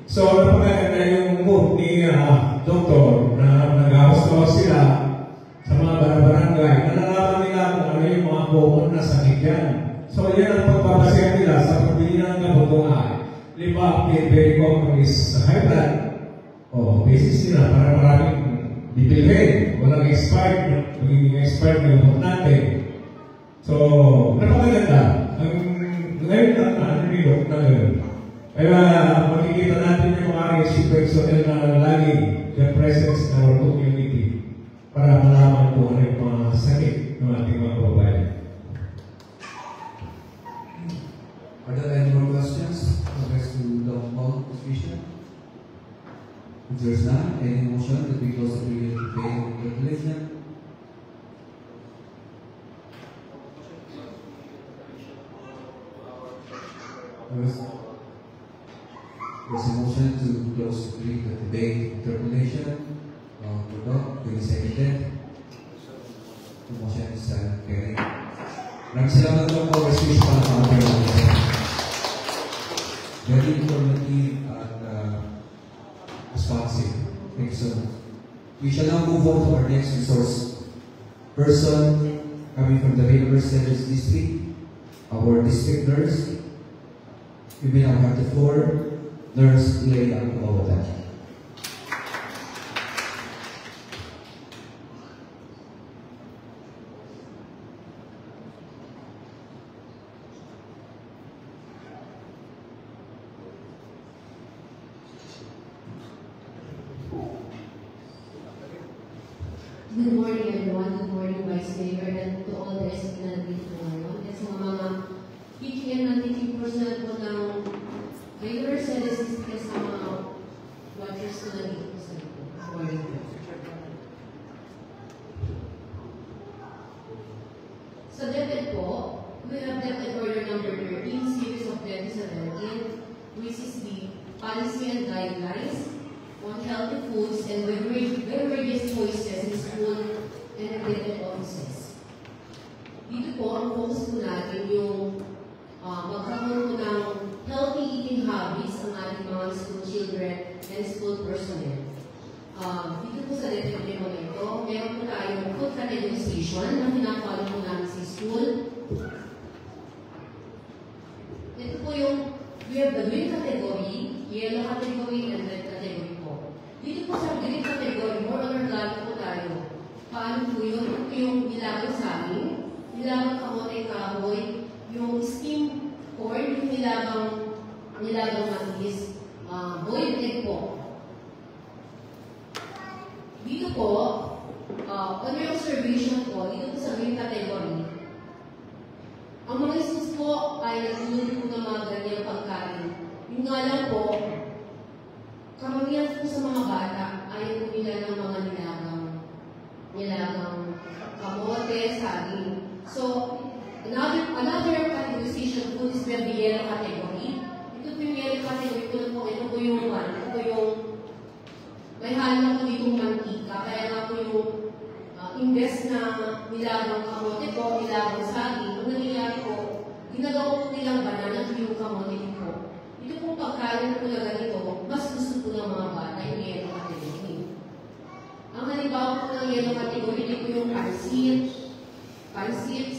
So, napakaganda yung mood ni doktor na nag-ahos-ahos sila sa mga barangay. Nalalaman nila kung ano yung mga common na sakit yan. So, yan ang pagpapasaya nila sa pagbili ng gamot Liba, very common is high blood. Basis nila para maraming bibilhin. Walang expired, magiging expired na gamot natin. So, napakaganda. Ngayon na nilok na ngayon. Kaya makikita natin yung mga RHC personnel na lagi the presence in our community para malaman po ano yung mga sakit ng ating mga kababayan. Are there any more questions addressed to the Hall Official? If there's none, any motion that we close the period to pay the calculation? There's a motion to close the debate interpolation for Doc, to be seconded. The motion is carried. Maraming salamat po for speech para sa mga very informative and responsive. Thank you so much. We shall now move on to our next resource person coming from the Vancouver Service District, our district nurse. We may now have the floor, Nurse Leila Mawatan. Good morning, everyone. Good morning, Vice Mayor, and to all the SPNL dito ngayon. At sa mga PGM na teaching personnel po ng May Mercedes is because ng mga watchers ko na dito po sa likod. Morning po. Sa DepEd po, we have DepEd Order number 13, series of 2017, which is the policy and guidelines on healthy foods and beverages choices in school and related offices. Dito po, ang focus po natin yung magkakaroon po ng healthy eating habits ang ating mga school children and school personnel. Dito po sa DepEd memo na ito, meron po tayong food categorization na pinapalo po namin sa school. Ito po yung, we have the green category, yellow category, and red category po. Dito po sa green category, more organic po tayo. Paano po yun? Ito yung nilagang saging, nilagang kamote kahoy, yung steam corn, yung nilagang matis, boiled egg po. Dito po, on your observation po, dito po sa green category, ang mga schools po ay nagluluto po ng mga ganyang pagkain. Yung nga lang po, karamihan po sa mga bata, ayaw po nila ng mga nilagang kamote, saging. So, another categorization po is the yellow category. Ito po yung yellow category po, ito po yung may halo po ditong mantika, kaya nga po yung imbes na nilagang kamote po, nilagang saging, ang nangyayari po, ginagawa po nilang banana yung kamote po. Ito pong pagkain po na ganito, mas gusto po ng mga bata yung yellow category. Ang halimbawa po ng yellow category, ito yung pansit,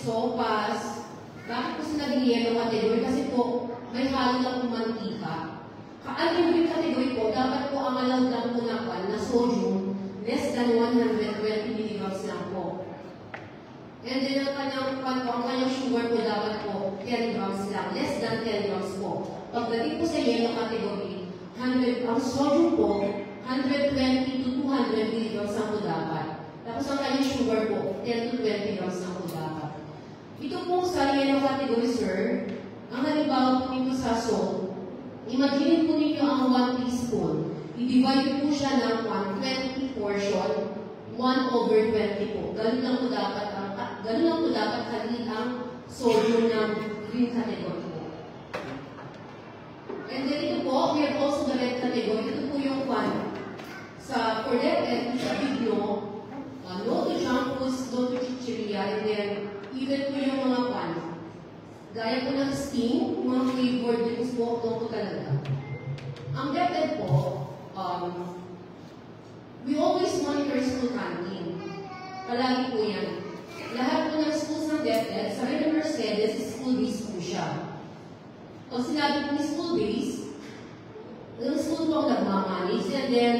sopas. Bakit po sila ng yellow category? Kasi po, may halo na po mantika. Ang green category po, dapat po ang allowed lang po na sodium less than 120 mg lang po. And then ang kanyang sugar po dapat po 10 grams lang, less than 10 grams po. Pagdating po sa yellow category, ang sodium po, 120 to 200 mg lang po dapat. Tapos ang kanyang sugar po, 10 to 20 grams lang po dapat. Ito po sa yellow category, sir, ang halimbawa po nito sa salt. Imagine po ninyo ang 1 teaspoon. I-divide po siya ng 120 portion, 1/20 po. Ganun lang po dapat kalit ang sodium ng green category po. And then ito po, we have also the red category. Ito po yung for DepEd, sa big no to junk foods, no to chichiria, and then even po yung mga gaya po ng steam, mga flavored drinks po, ito po talaga. Ang DepEd po, we always monitor school canteen. Palagi po yan. Lahat po ng schools ng DepEd, sa red Mercedes, school-based po siya. Pag sinabi po ni school-based, yung school po ang nagmamanage, and then,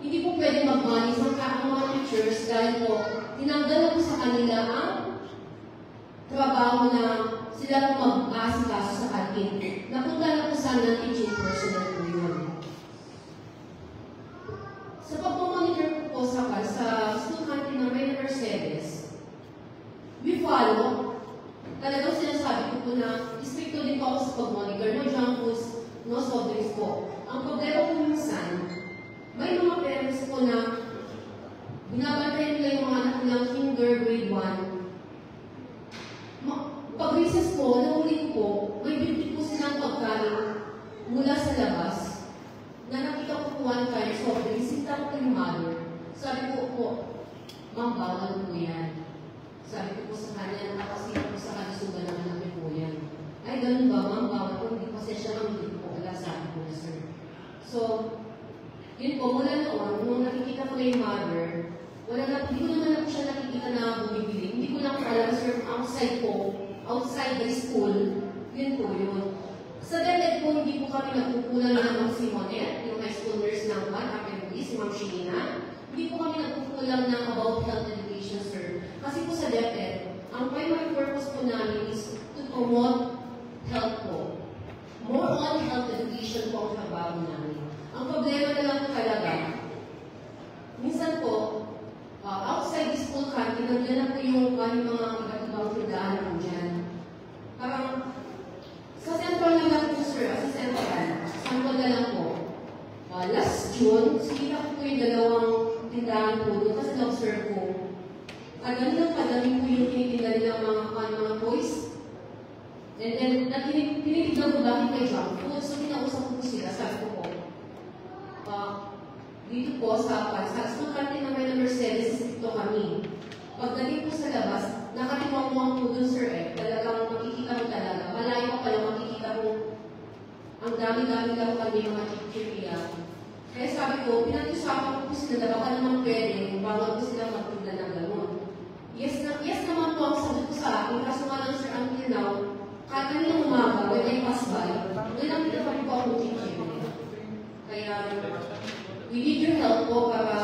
hindi po pwede mag-manage ang mga teachers dahil po, tinanggal na po sa kanila ang trabaho na sila po mag-aasikaso sa kantin. Napunta na po sana ng teaching personnel po yun. Sa pagpumonitor po sa school canteen ng Red Mercedes, we follow, talagang sinasabi ko po na stricto din po ako sa pag-monitor, no junk foods, no soft drinks po. Ang problema po minsan, may mga parents po na binabantayan nila yung mga anak nilang kinder grade 1. Pag-recess po, naulit po, may binti po silang pagkain mula sa labas na nakita ko po one time, so binisita ko yung mother. Sabi ko po, ma'am, bawal po yan. Sabi ko po sa kanya, nakasita po sa kalisugan ng anak niyo po yan. Ay, ganun ba, ma'am, bawal po, hindi pa siya lang, hindi po wala, sabi ko na, sir. So, yun po, mula noon, nung nakikita ko na yung mother, hindi ko naman na po siya nakikita na bumibili. Hindi ko lang po alam, sir, outside the school, yun po yun. Sa DepEd po, hindi po kami nagpupunan ng Ma'am Simonet, yung high school nurse ng si Ma'am Sheena. Hindi po kami nagpupunan ng about health education, sir. Kasi po sa DepEd, ang primary purpose po namin is to promote health po. More on health education po ang trabaho namin. Ang problema na lang po talaga, minsan po, outside the school canteen, nandiyan na po yung mga iba't ibang tindahan po dyan. Parang, sa central na lang po, sir, sa central, may dalawang tindahan po doon kasi na-observe ko. Ganun kadami po yung tinitinda nilang mga toys. And then, tinitignan ko bakit may junk food. So, kinausap ko sila, sabi ko po, dito po sa school canteen na may number 7, dito kami. Pagdating po sa labas, nakatiwang-wang po dun, sir, talagang makikita mo talaga. Malayo pa pala makikita mo ang dami-dami lang kami mga chichirya. Kaya sabi ko, pinag-usapan ko po sila na baka naman pwede, bawal ko sila magpunta ng gano'n. Yes naman po ang sabi ko sa akin, kaso nga lang, sir, until now, kahit kanina umaga, when I pass by, walang kita pa rin po ako chichirya. Kaya, we need your help po para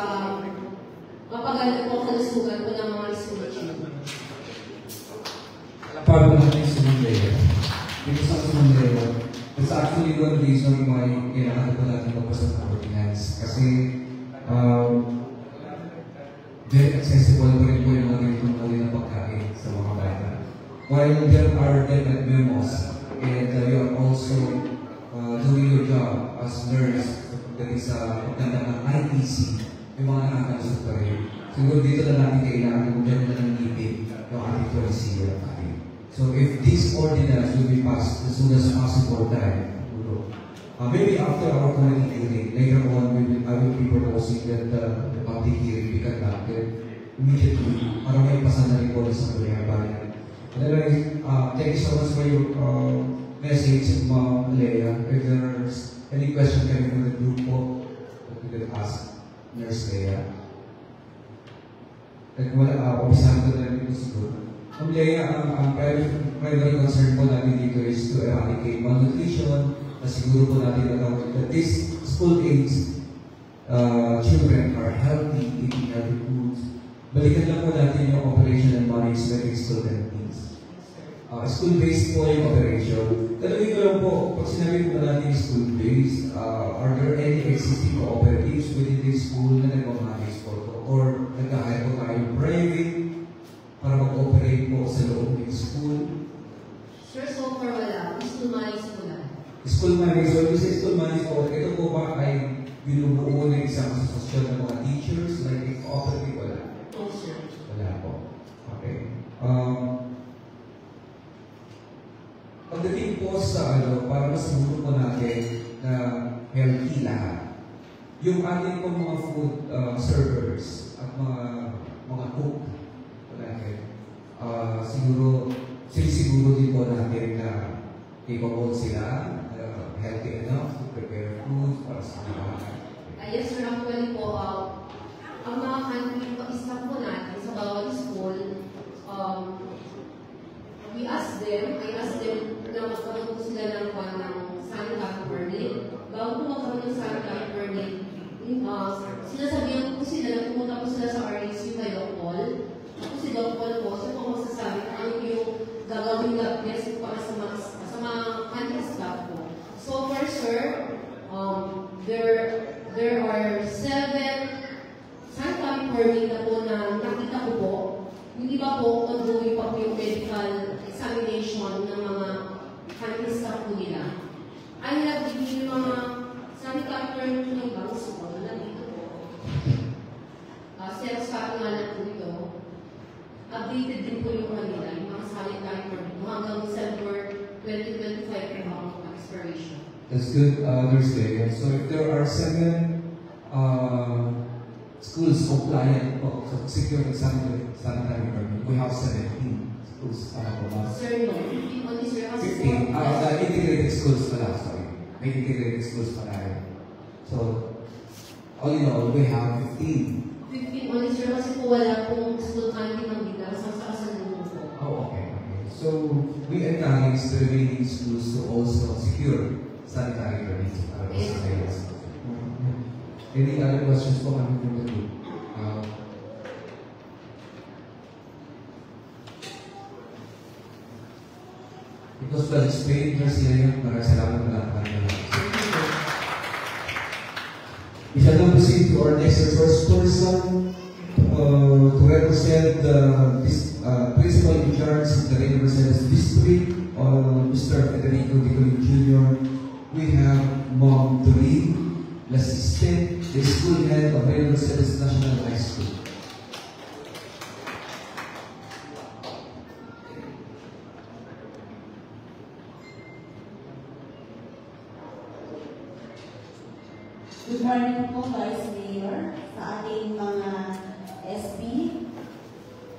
mapaganda po ang kalusugan po ng mga school. Para natin sa Mandela. Because sa Mandela, it's actually one reason why kailangan po natin magpasa ng ordinance. Kasi, very accessible pa rin po yung mga ganitong uli na pagkain sa mga bata. While there are definite memos, and you are also doing your job as nurse pagdating sa pagkanda ng ITC, yung mga nakakalusot pa rin. Siguro dito na natin kailangan kung gano'n na ng ibig yung ating policy. So if this ordinance will be passed as soon as possible time, maybe after our community hearing, later on I will be proposing that the public hearing be conducted immediately para may pasan na rin po sa Kuliang Bayan. Anyway, thank you so much for your message, Ma'am Leia. If there's any question coming from the group po, that we can ask Nurse Leia. At wala, obisahan ko na rin ito siguro. Ma'am Leia, ang primary concern po natin dito is to eradicate malnutrition, na siguro po natin that these school-age children are healthy, eating healthy foods. Balikan lang po natin yung operation and management in school canteens. School-based po yung operation. Talagin ko lang po, pag sinabi po natin school-based, are there any existing cooperatives within the school na nag-manage po ito? Or nag-hire po tayo private para mag-operate po sa loob ng school? Sir, so far wala. School manage po lang. School manage. So, yung school manage po, ito po ba ay binubuo ng isang asosasyon ng mga teachers? Like, cooperative, wala? No, sir. Wala po. Okay. Pagdating po sa para masiguro po natin na healthy lahat, yung ating po mga food servers at mga cook natin, siguro din po natin na capable sila, healthy enough to prepare food para sa mga. Yes, sir. Actually po, ang mga country pa-staff po natin sa bawat school, I asked them na magkaroon po sila ng sanitary permit. Bago po magkaroon ng sanitary permit, sinasabihan po sila na pumunta po sila sa RSU kay Doc Paul. Ako si Doc Paul po, siya po masasabi kung ano yung gagawin na best para sa mga country staff po. So far, sir, there are 7 sanitary permit na po na nakita ko po. Hindi ba po ongoing pa po yung medical examination ng mga country staff po nila? I have given yung mga sanitary permit ng ibang school na dito po. Sales copy nga lang po ito. Updated din po yung kanila, yung mga sanitary permit hanggang December 2025 po ang expiration. That's good, Thursday. So if there are 7 schools compliant po sa secure sanitary permit, we have 17 schools. Sir, no. Only sir, kasi 15. The integrated schools pala, sorry. May integrated schools pala. So, all in all, we have 15. 15 only sir, kasi po wala pong school canteen ng bigla sa kasalunod po. Oh, okay. So, we encourage the remaining schools to also secure sanitary permits para sa virus. Any other questions po kami from the group? It was well explained, Nurse Leia. Maraming salamat na lang kami. We shall now proceed to our next first person to represent the principal in charge of the Reyna Mercedes District, Mr. Federico Dicolin Jr. We have Mom Doreen, l'assistant the school head of Ray Mercedes National High School. Good morning po, Vice Mayor, sa ating mga SB,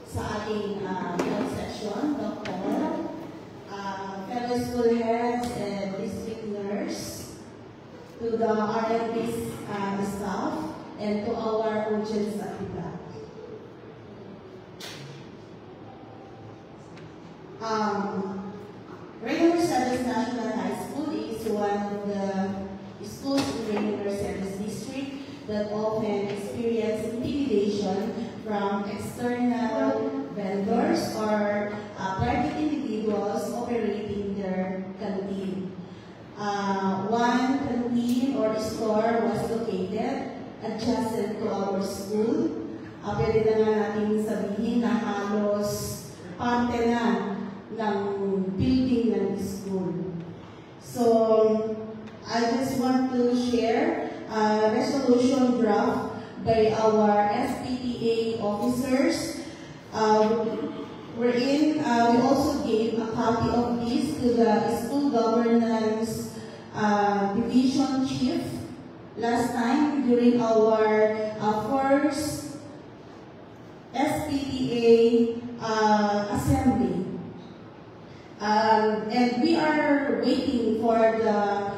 sa ating health section, Dr. Fellow school heads and district nurse, to the RFP staff, and to our audience at the back. Ray Mercedes National High School is one of the schools in Ray Mercedes District that often experience intimidation from external vendors or private individuals operating their canteen. One canteen or store was located adjacent to our school. Pwede na nga natin sabihin na halos parte na ng building ng school. So, I just want to share a resolution draft by our SPTA officers, wherein we also gave a copy of this to the school governance division chief last time during our first SPTA assembly. And we are waiting for the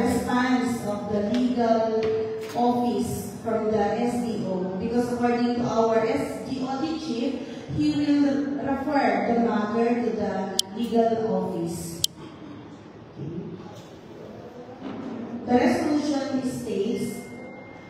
response of the legal office from the SDO, because according to our SDOD chief, he will refer the matter to the legal office. The resolution states,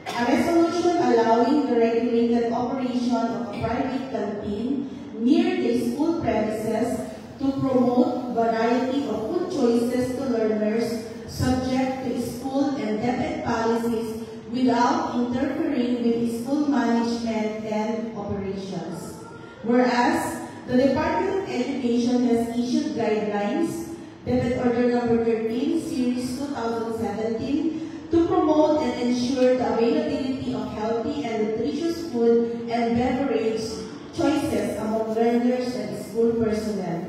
a resolution allowing the regulated operation of a private canteen near the school premises to promote variety of food choices to learners subject to school and debit policies without interfering with school management and operations. Whereas, the Department of Education has issued guidelines, Debit Order Number 13, Series 2017, to promote and ensure the availability of healthy and nutritious food and beverage choices among learners and school personnel.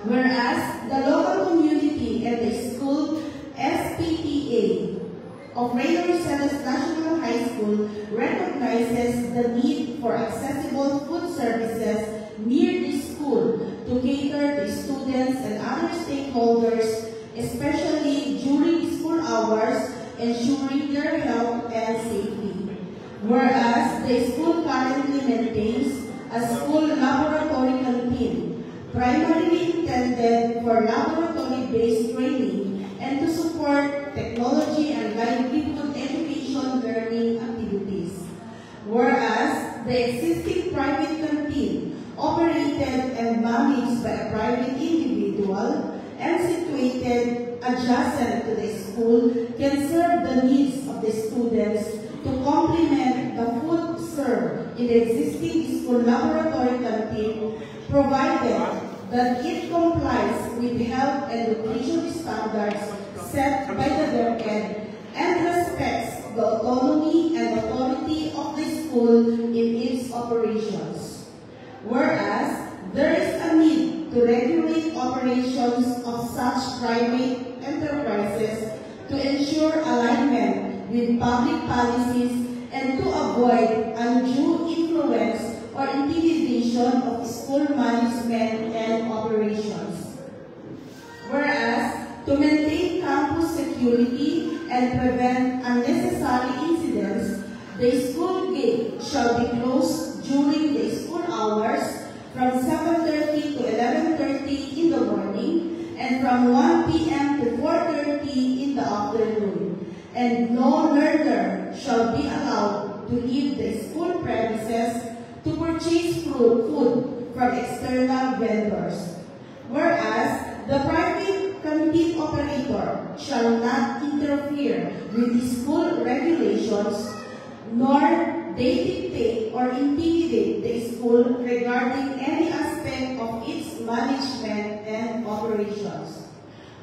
Whereas, the local community and the school SPTA of Ray Mercedes National High School recognizes the need for accessible food services near the school to cater to students and other stakeholders, especially during school hours, ensuring their health and safety. Whereas, the school currently maintains a school laboratory canteen, primarily intended for laboratory-based training and to support technology and livelihood education learning activities. Whereas, the existing private canteen, operated and managed by a private individual and situated adjacent to the school, can serve the needs of the students to complement the food served in the existing school laboratory canteen, provided that it complies with health and nutrition standards set by the DepEd and respects the autonomy and authority of the school in its operations. Whereas, there is a need to regulate operations of such private enterprises to ensure alignment with public policies and to avoid undue influence or intimidation of school management and operations. Whereas, to maintain campus security and prevent unnecessary incidents, the school gate shall be closed during the school hours from 7:30 to 11:30 in the morning and from 1 p.m. to 4:30 in the afternoon. And no learner shall be allowed to leave the school premises to purchase food from external vendors. Whereas, the private canteen operator shall not interfere with the school regulations, nor they dictate or intimidate the school regarding any aspect of its management and operations.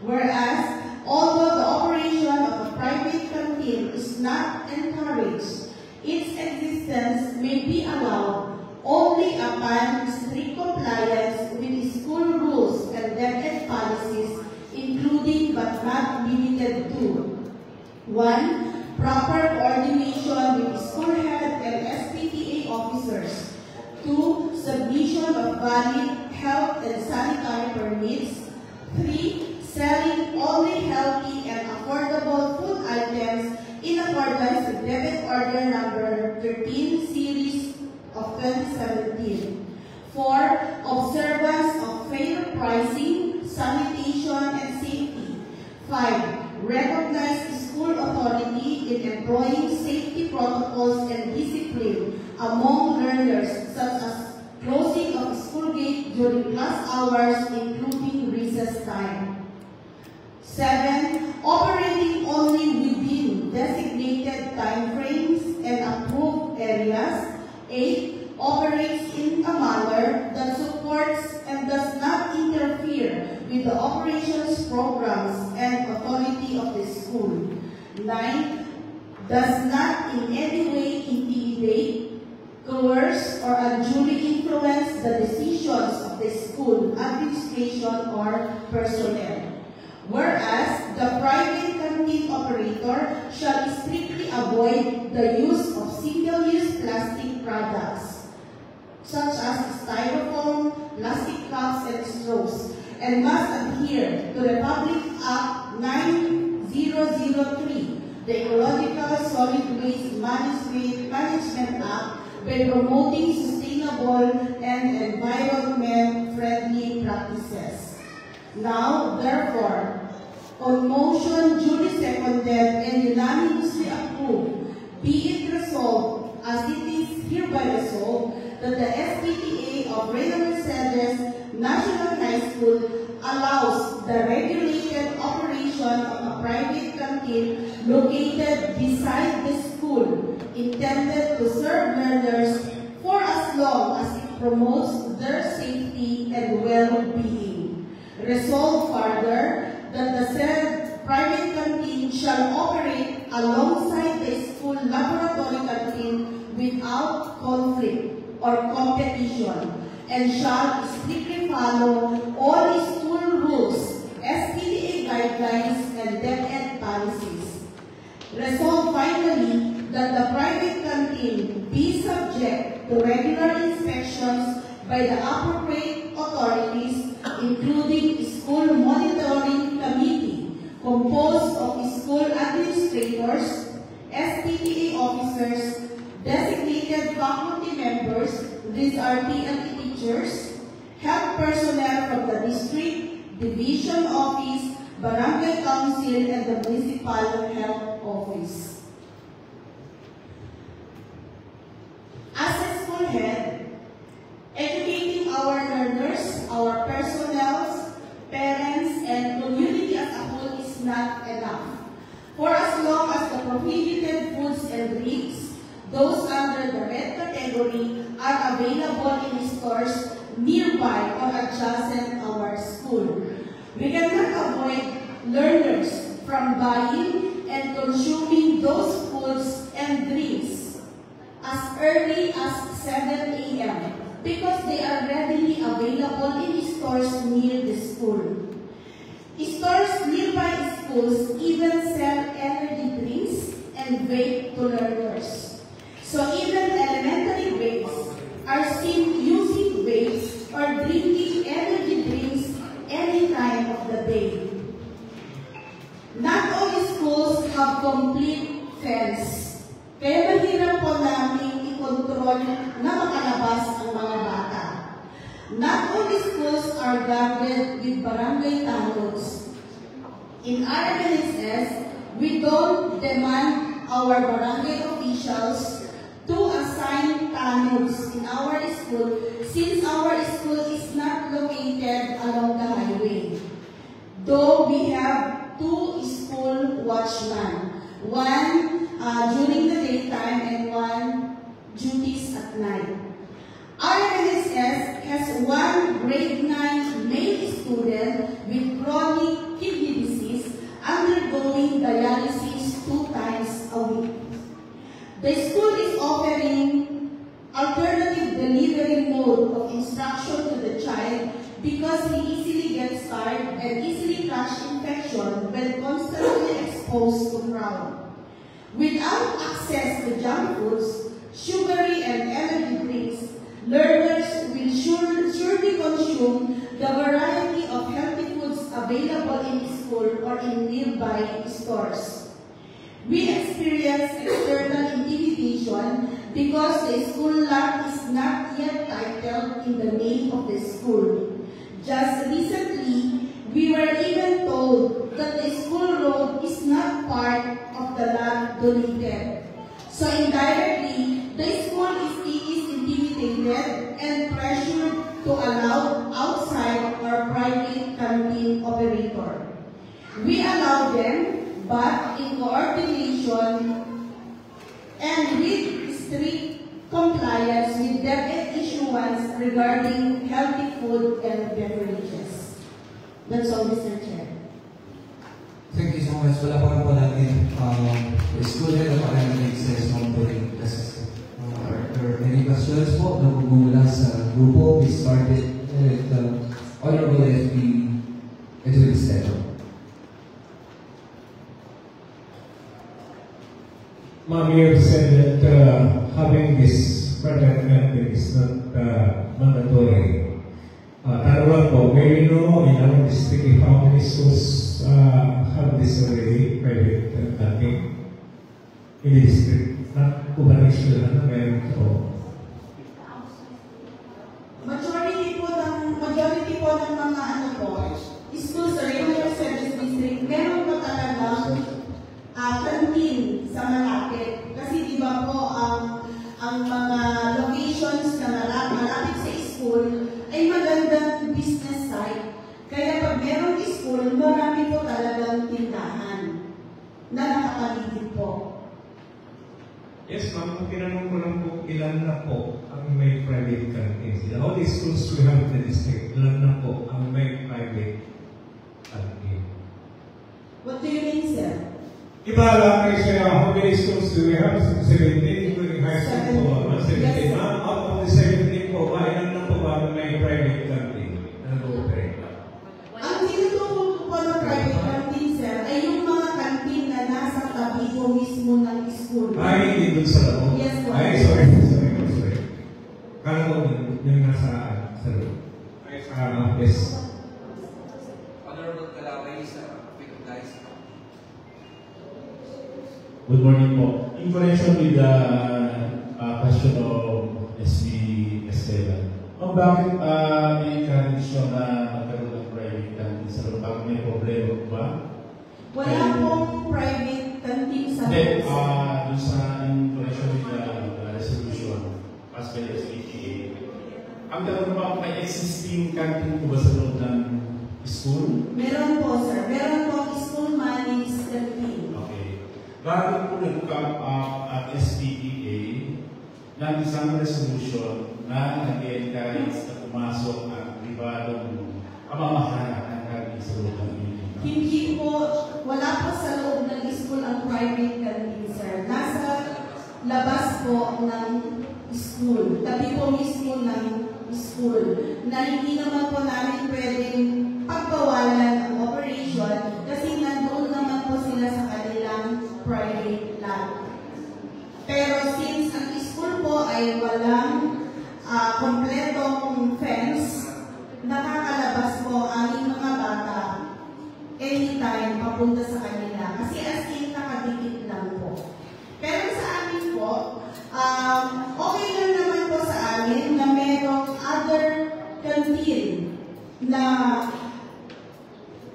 Whereas, although the operation of a private canteen canteen is not encouraged. Its existence may be allowed only upon strict compliance with school rules and DepEd policies, including but not limited to 1. Proper coordination with school head and SPTA officers. 2. Submission of valid health and sanitary permits. 3. Selling only healthy and affordable food items in accordance with DepEd Order Number 13 Series of 2017. 4. Observance of fair pricing, sanitation, and safety. 5. Recognize the school authority in employing safety protocols and discipline among learners, such as closing of school gate during class hours, including recess time. 7. Operating only within designated time frames and approved areas. 8. Operates in a manner that supports and does not interfere with the operations, programs, and authority of the school. 9. Does not in any way intimidate, coerce, or unduly influence the decisions of the school administration or personnel. Whereas the private canteen operator shall strictly avoid the use of single-use plastic products, such as styrofoam, plastic cups, and straws, and must adhere to Republic Act 9003, the Ecological Solid Waste Management Act, by promoting sustainable and environment-friendly practices. Now, therefore, on motion duly seconded and unanimously approved, be it resolved as it is hereby resolved that the SPTA of Reina Mercedes National High School allows the regulated operation of a private canteen located beside the school, intended to serve learners for as long as it promotes their safety and well-being. Resolved further that the said private canteen shall operate alongside the school laboratory canteen without conflict or competition, and shall strictly follow all school rules, SPTA guidelines, and DepEd policies. Resolved finally that the private canteen be subject to regular inspections by the appropriate authorities, including school monitoring committee composed of school administrators, SPTA officers, designated faculty members, these are TLE teachers, health personnel from the district, division office, barangay council, and the municipal health office. As a school head, educating our learners, our personnel, parents, and community as a whole is not enough. For as long as the prohibited foods and drinks, those under the red category, are available in stores nearby or adjacent our school, we cannot avoid learners from buying and consuming those foods and drinks as early as 7 a.m. because they are readily available in stores near the school. Stores nearby schools even sell energy drinks and vape to learners. So even elementary grades are seen using vapes or drinking energy drinks any time of the day. Not all schools have complete fence, kaya mahirap po namin i-control na makalabas ang mga bata. Not all schools are guarded with barangay tannods. In RMNSS, we don't demand our barangay officials to assign tannods in our school since our school is not located along the highway. Though we have 2 school watchmen, one during the daytime and one duties at night. RMNSS has 1 grade 9 male student with chronic kidney disease undergoing dialysis 2 times The school is offering alternative delivery mode of instruction to the child because he easily gets tired and easily catch infection when constantly exposed to crowd. Without access to junk foods, sugary and energy drinks, learners will surely consume the variety of healthy foods available in school or in nearby stores. We experience external intimidation because the school lot is not yet titled in the name of the school. Just recently, we were even told that the school road is not part of the land donated. So indirectly, the school is intimidated and pressured to allow outside or private canteen operator. We allow them, but in coordination and with strict compliance with DepEd issuance regarding healthy food and beverages. That's all, Mr. Chair. Thank you so much. Wala pa po natin school head of academics is monitoring this. Are there any questions po na magmumula sa grupo? We started with Honorable FP Edwin Estero. Mayor said that having this product method is not mandatory. Tanong po, may you know in our district if how many schools have this already, private canteen in the district? Not po ba ng school na meron ito? Majority po ng mga schools sa regular service district, meron po talagang canteen sa malapit. Kasi di ba po ang mga locations na malapit sa school ay magandang business site. Kaya pag merong school, marami po talagang tindahan na nakapaligid po. Yes, ma'am. Kung tinanong ko lang po, ilan na po ang may private canteens? In all the schools we have in the district, ilan na po ang may private canteen? What do you mean, sir? Iba lang kayo siya, how many schools do we have? 17, including high school po. 17. Yes. Ma'am, out of the 17 po, ilan na po ba may private canteen? Nag-operate? Ang tinuturo po ng private canteen, sir, ay yung mga canteen na nasa tabi po mismo ng school. Ay, hindi dun sa loob? Yes, po. Ay, sorry. Kala ko yung nasa loob. Ay, yes. Honorable Kalaway sa Picodice. Good morning po. In connection with the question of SB Estela, bakit may encourage siya na magkaroon ng private canteen sa loob? Bakit may problema ba? Wala pong private canteen sa Then, loob. dun sa in connection with the resolution passed by the SPTA, ang tanong ba may existing canteen po ba sa loob ng school? Meron po, sir. Meron po school managed canteen. Okay. Bago po nag-come up at SPTA ng isang resolution na nag-encourage na pumasok ang pribadong pamamahala ng canteen sa loob ng unit. Hindi po, wala po sa loob ng school ang private canteen, sir. Nasa labas po ng school. Tabi po mismo ng school. Na hindi naman po namin pwedeng pagbawalan ang operation kasi nandoon naman po sila sa kanilang private lot. Pero since ang school po ay walang kompletong fence, nakakalabas po aming mga bata anytime papunta sa kanila. Kasi as in, nakadikit lang po. Pero sa amin po, okay lang naman po sa amin na merong other canteen na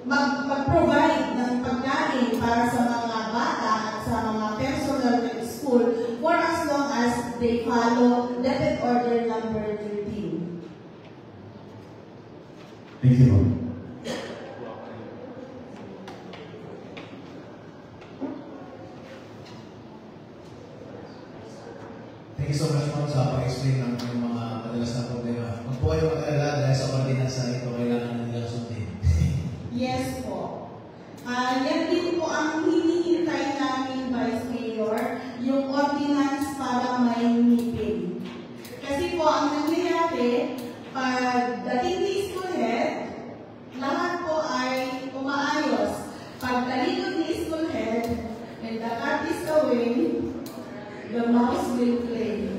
mag-provide ng pagkain para sa mga bata at sa mga personal ng school for as long as they follow DepEd Order number 13. Thank you, ma'am. Thank you so much, ma'am, sa pag-explain ng mga madalas na problema. Huwag po kayo mag-alala dahil sa ordinansa ito, kailangan nilang sundin. Yes po. Yan din po ang hinihintay namin, Vice Mayor, yung ordinance the mouse will play.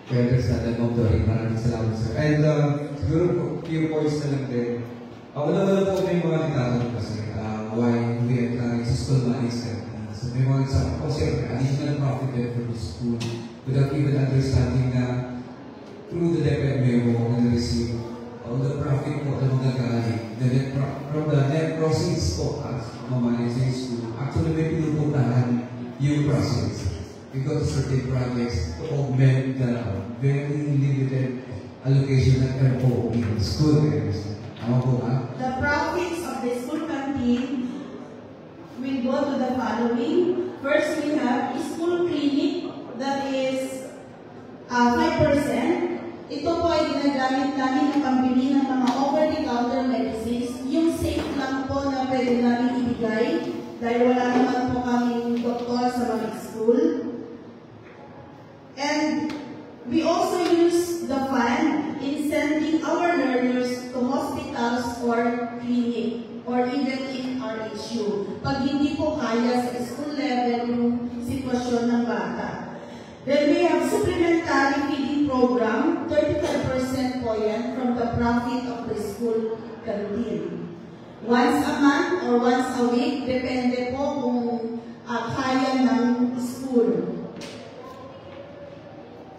I understand that, Ma'am Dory. Maraming salamat, sir. And siguro, few points na lang din. Wala po may mga nagtatanong kasi why we are trying sa school mindset. So may mga nagsasabi po, siyempre, additional profit then for the school without even understanding na through the DepEd memo na receive all the profit po na magagaling, from the net proceeds po at mamanaging school, actually may pinupuntahan yung proceeds. We go to certain projects to augment the very limited allocation that can po in school areas. Tama po ba? The profits of the school canteen will go to the following. First, we have school clinic that is 5%. Ito po ay ginagamit namin ng pambili ng mga over-the-counter medicines. Yung safe lang po na pwede namin ibigay dahil wala naman po kaming doktor sa mga school. And we also use the fund in sending our learners to hospitals or clinic or even in RHU. Pag hindi po kaya sa school level yung sitwasyon ng bata. Then we have supplementary feeding program, 35% po yan from the profit of the school canteen. Once a month or once a week, depende po kung kaya ng school.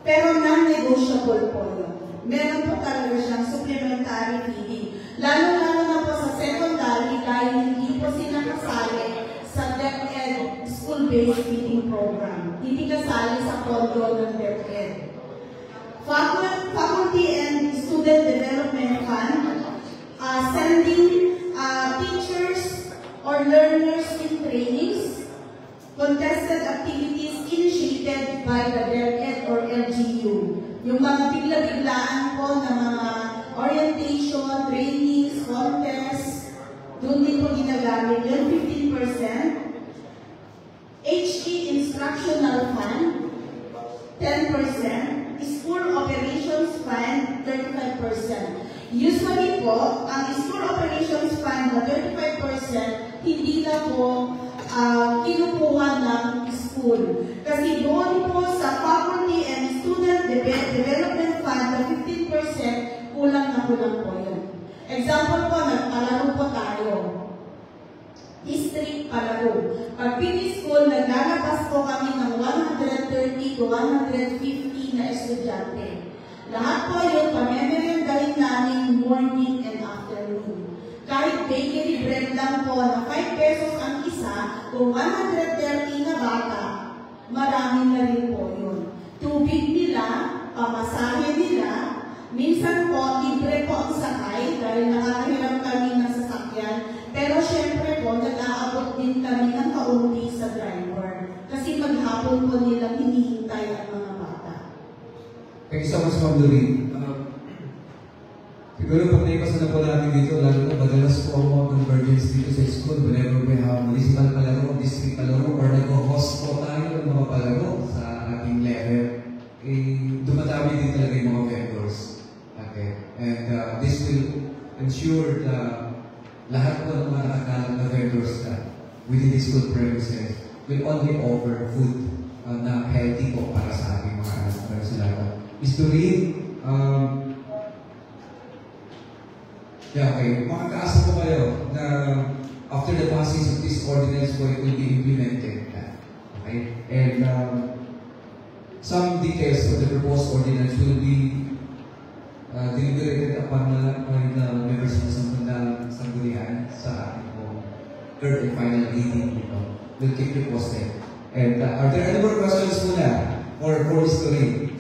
Pero non-negotiable po yun. Meron po talaga siyang supplementary feeding. Lalo-lalo na po sa secondary dahil hindi po sila kasali sa DepEd school-based feeding program. Hindi kasali sa pondo ng DepEd. Faculty and Student Development Fund, sending teachers or learners in trainings, contested activities initiated by the DepEd or LGU. Yung mga bigla-biglaan po na mga orientation, trainings, contests, doon din po ginagamit yun, 15%. HE Instructional Fund, 10%. School Operations Fund, 35%. Usually po, ang School Operations Fund na 35%, hindi na po kinukuha ng school. Kasi doon po sa Faculty and Student Development Fund na 15%, kulang na kulang po yun. Example po, nagpalaro po tayo. District palaro. Pag PD school, naglalabas po kami ng 130 to 150 na estudyante. Lahat po yun, pamemeriendahin namin morning and afternoon. Kahit bakery bread lang po na 5 pesos ang isa, kung 130 na bata, marami na rin po yun. Tubig nila, pamasahe nila, minsan po, libre po ang sakay dahil nakakahiram kami ng sasakyan. Pero syempre po, nag-aabot din kami ng kaunti sa driver. Kasi maghapon po nilang hinihintay ang mga bata. Thank you so much, Ma'am Dory. Siguro pag naipasa na po natin dito, lalo na madalas po ang mga convergence dito sa school whenever we have municipal palaro, district palaro, or nag-host po tayo ng mga palaro sa ating level, dumadami din talaga yung mga vendors. Okay? And this will ensure na lahat po ng mga nakakalap na vendors na within the school premises will only offer food na healthy po para sa ating mga anak para sila. Ms. Doreen, okay, makakaasa po kayo na after the passing of this ordinance po, it will be implemented. Okay? And some details of the proposed ordinance will be deliberated upon the members ng sanggunian sa ating third and final reading. We'll keep you posted. And are there any more questions muna for Ms. Doreen?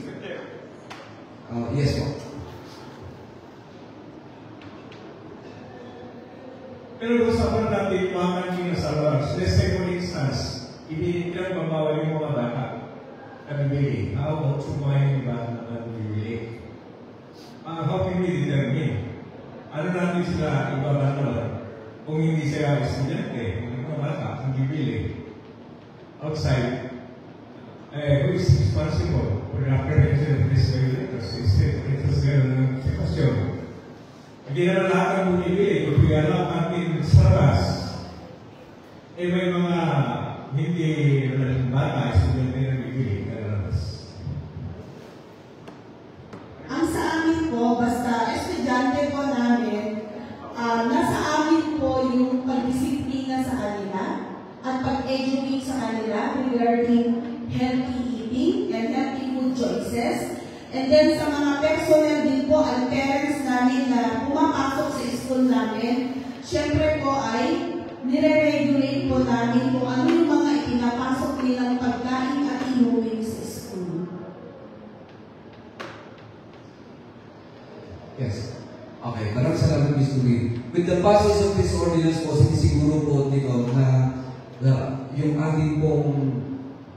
Yes po. Pero usapan natin mga kanina sa labas. Let's say for instance, pinagbabawal yung mga bata na bibili. How about sumayin yung bata na bibili? How can we determine? Ano natin sila ibabatalan kung hindi sila estudyante, kung mga bata ang bibili outside? Who is responsible for the apprehension of these violators? Ito sila ng sitwasyon. Hindi na lahat ang bumibili, kung alam natin sa labas, may mga hindi bata, estudyante na bibili. regarding healthy eating and healthy food choices. And then sa mga personnel din po, ang parents namin na pumapasok sa school namin, syempre po ay nire-regulate po namin kung ano yung mga ipinapasok nilang pagkain at inumin sa school. Yes. Okay, maraming salamat, Ms. Tuli. With the passage of this ordinance po, sinisiguro po dito na yung ating pong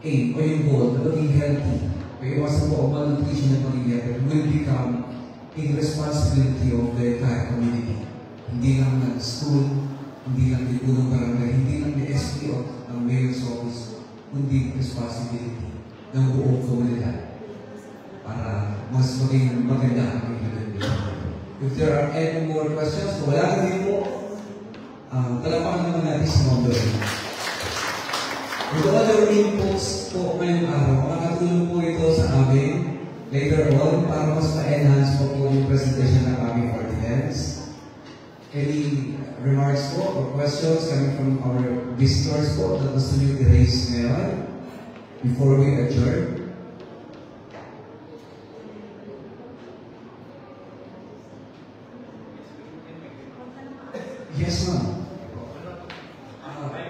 aim o yung goal na maging healthy, iwasan po ang malnutrition ng pamilya will become a responsibility of the entire community. Hindi lang ng school, hindi lang ng punong barangay, hindi lang ng SP o ng mayor's office, kundi responsibility ng buong komunidad para mas maging maganda ang implementation. If there are any more questions, kung wala na din po, talapakan naman natin si Mondo. With all the inputs po ngayong araw, makakatulong po ito sa amin later on para mas ma-enhance po yung presentation ng aming ordinance. Any remarks po or questions coming from our visitors po na gusto nyo i-raise ngayon before we adjourn? Yes, ma'am.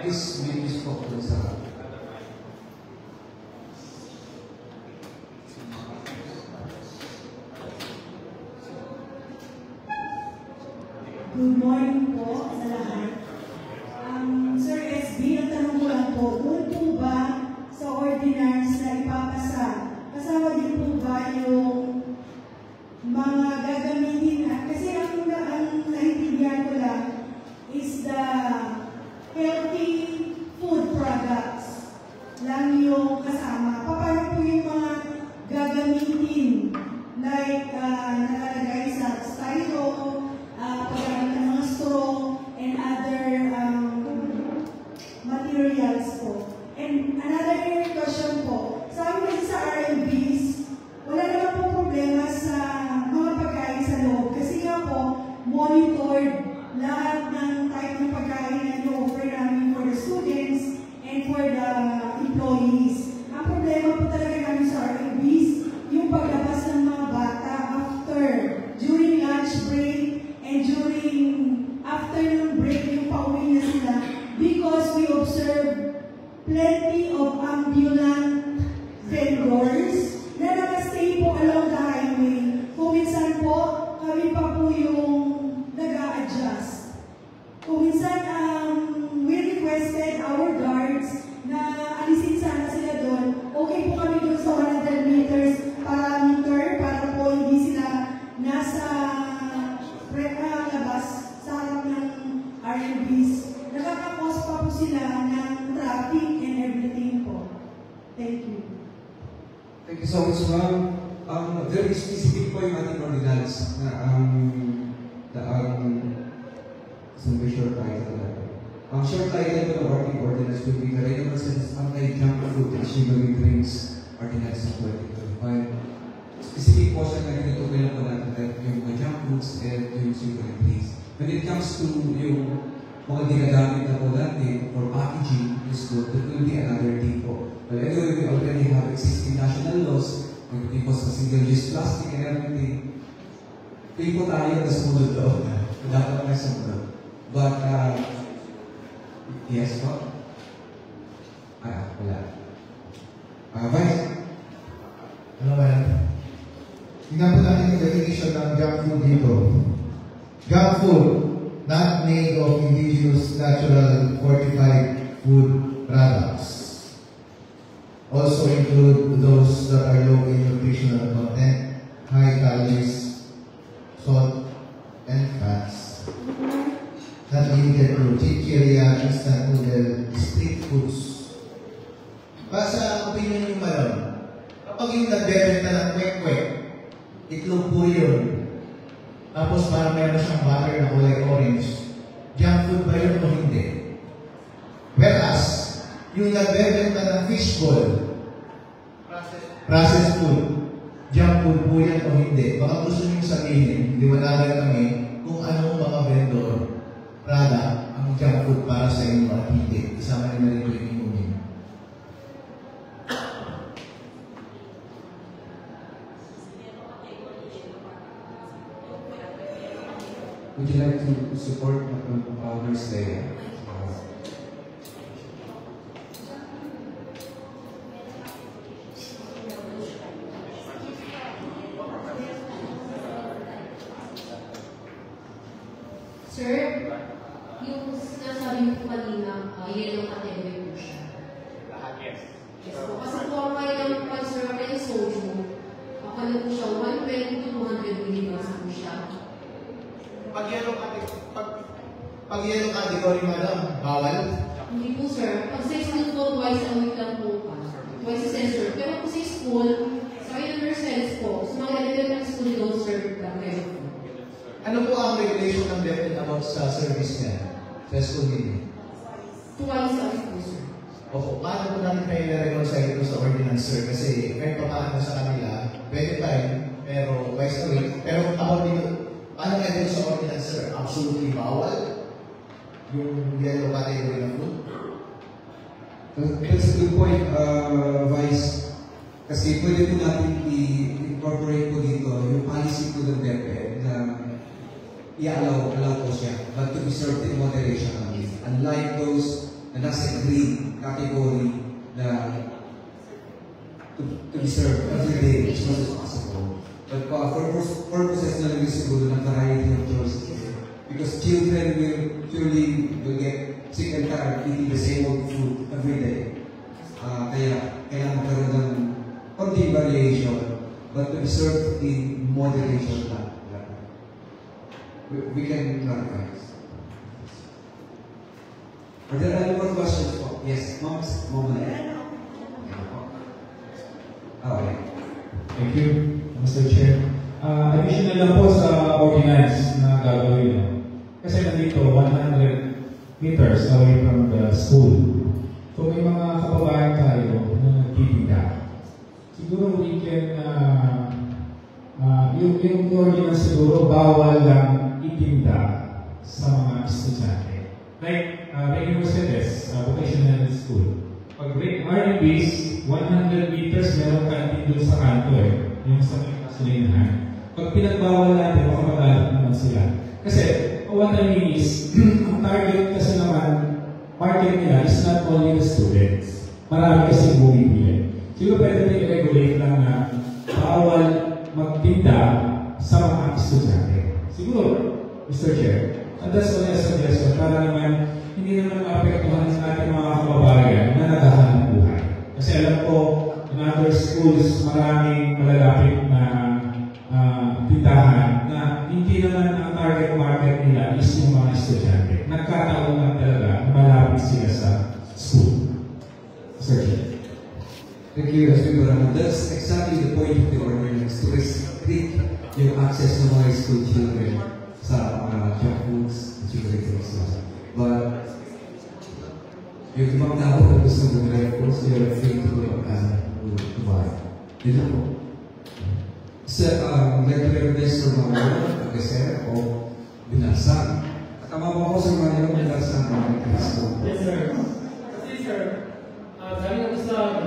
Please make this talk to sa Good morning po sa lahat. Sir SB, ang tanong ko lang po, doon po ba sa ordinance na ipapasa, kasama din po ba yung mga gagamitin na, kasi ang naintindihan ko lang is the healthy food products lang yung kasama. Paano po yung mga gagamitin like nakalagay sa stylo, paggamit ng mga straw, and other materials po. And another question po, sabi kasi sa R&Bs, wala naman po problema sa mga pagkain sa loob. Kasi nga po, monitored lahat ng type ng pagkain na i-offer namin for the students and for the employees. Ang problema po talaga namin sa R&Bs, yung paglabas ng mga bata after, during lunch break, and during afternoon break, yung pauwi na sila, because we observe plenty of ambulant vendors na nakastay po along the highway. Kung minsan po, kami pa po yung nag-a-adjust. Kung minsan, we requested our guards na alisin sana sila doon. Okay po kami doon sa 100 meters parameter para po hindi sila nasa labas sa harap ng R&Bs. Nakakakos pa po sila ng traffic and everything po. Thank you. Thank you so much, ma'am. Very specific po yung ating ordinance na short title natin. Ang short title po ng ating ordinance will be the Railway Service Anti-Junk Food and Sugary Drinks Ordinance of 2025. Specific po siya na ganito po natin yung mga junk foods and yung sugary drinks. When it comes to yung mga ginagamit na po natin for packaging is good, that will be another thing po. But anyway, we already have existing national laws when it comes to single-use plastic and everything. Pili po tayo na sumunod doon. Dapat na sumunod. But, yes po? Wala. Vice? Ano ba yan? Tingnan po natin yung definition ng junk food dito. Junk food, not made of indigenous, natural, fortified food products. Also include those that are low in nutritional content, high calories, salt, and fats. Not limited to chichirya, instant noodle, street foods. Para sa opinion yung malon, kapag yung nagbebenta ng kwek-kwek, itlog po yun. Tapos parang meron siyang butter na kulay orange. Junk food ba yun o hindi? Whereas, yung nagbebenta ng fishball, processed food, junk food po yan o hindi. Baka gusto nyo sabihin, liwanagan kami kung anong mga vendor product ang junk food para sa inyo at hindi. Isama nyo na rin yung inumin. would you like to support Nurse Leia? Sir, yung sinasabi mo kanina, yellow category po siya. Yes. Yes po. Kasi po ang kanyang cancer kay Soju, akala po siya 120 to 200 milligrams po siya. Pag yellow category, madam, bawal? Hindi po sir. Pag sa school po, twice a week lang po pa. Twice a sensor. Pero po sa school, sa minor cells po, sa mga elementary school, don't serve lang kayo po. Ano po ang regulation ng DepEd about sa service niya? Sa school ninyo? Twice a week po sir. Opo, paano po natin kayo na-reconcile ito sa ordinance, sir? Kasi kahit pa paano sa kanila, 25, pero twice a week. Pero about dito, paano kayo dito sa ordinance, sir? Absolutely bawal yung yellow category ng food? That's a good point, Vice. Kasi pwede po natin i-incorporate po dito yung policy po ng DepEd na i-allow po siya, but to be served in moderation only. Unlike those na nasa green category na to be served every day as much as possible. But for purposes na lang siguro ng variety of choices. Because children will get sick and tired eating the same old food every day. Kaya magkaroon ng konting variation, but to be served in moderation lang. We can clarify. Are there any more questions? Yes, Mom. Okay. Thank you, Mr. Chair. Additional lang po sa ordinance na gagawin. Kasi nandito, 100 meters away from the school. So may mga kababayan tayo na nagtitinda. Siguro we can, yung ordinance siguro, bawal lang itinda sa mga estudyante. Like, Reggie Mercedes, vocational school. Pag RMBs, 100 meters meron kantin doon sa kanto yung sa kasulinahan. Pag pinagbawal natin, makapagalit naman sila. Kasi, what I mean is, ang target kasi naman, market nila is not only the students. Marami kasi bumibili. Siguro pwede na i-regulate lang na bawal magtinda sa mga estudyante. Siguro, Mr. Chair, and that's only a suggestion para naman hindi naman maapektuhan sa ating mga kababayan na naghahanap buhay. Kasi alam ko, in other schools, maraming malalapit na tindahan na hindi naman ang target market nila is yung mga estudyante. Nagkataon lang talaga na malapit sila sa school. Sir Chair. Thank you, Mr. Durham. That's exactly the point of the ordinance, to restrict yung access ng mga school children sa junk foods, children things. But yung ibang tao na gusto ng records, you're free to buy. Dito po. Sir, like to request for mga kasi o binasa. Tama ba ako sa mga binasa ng Kristo? Yes, sir. Kasi, sir, dahil ako sa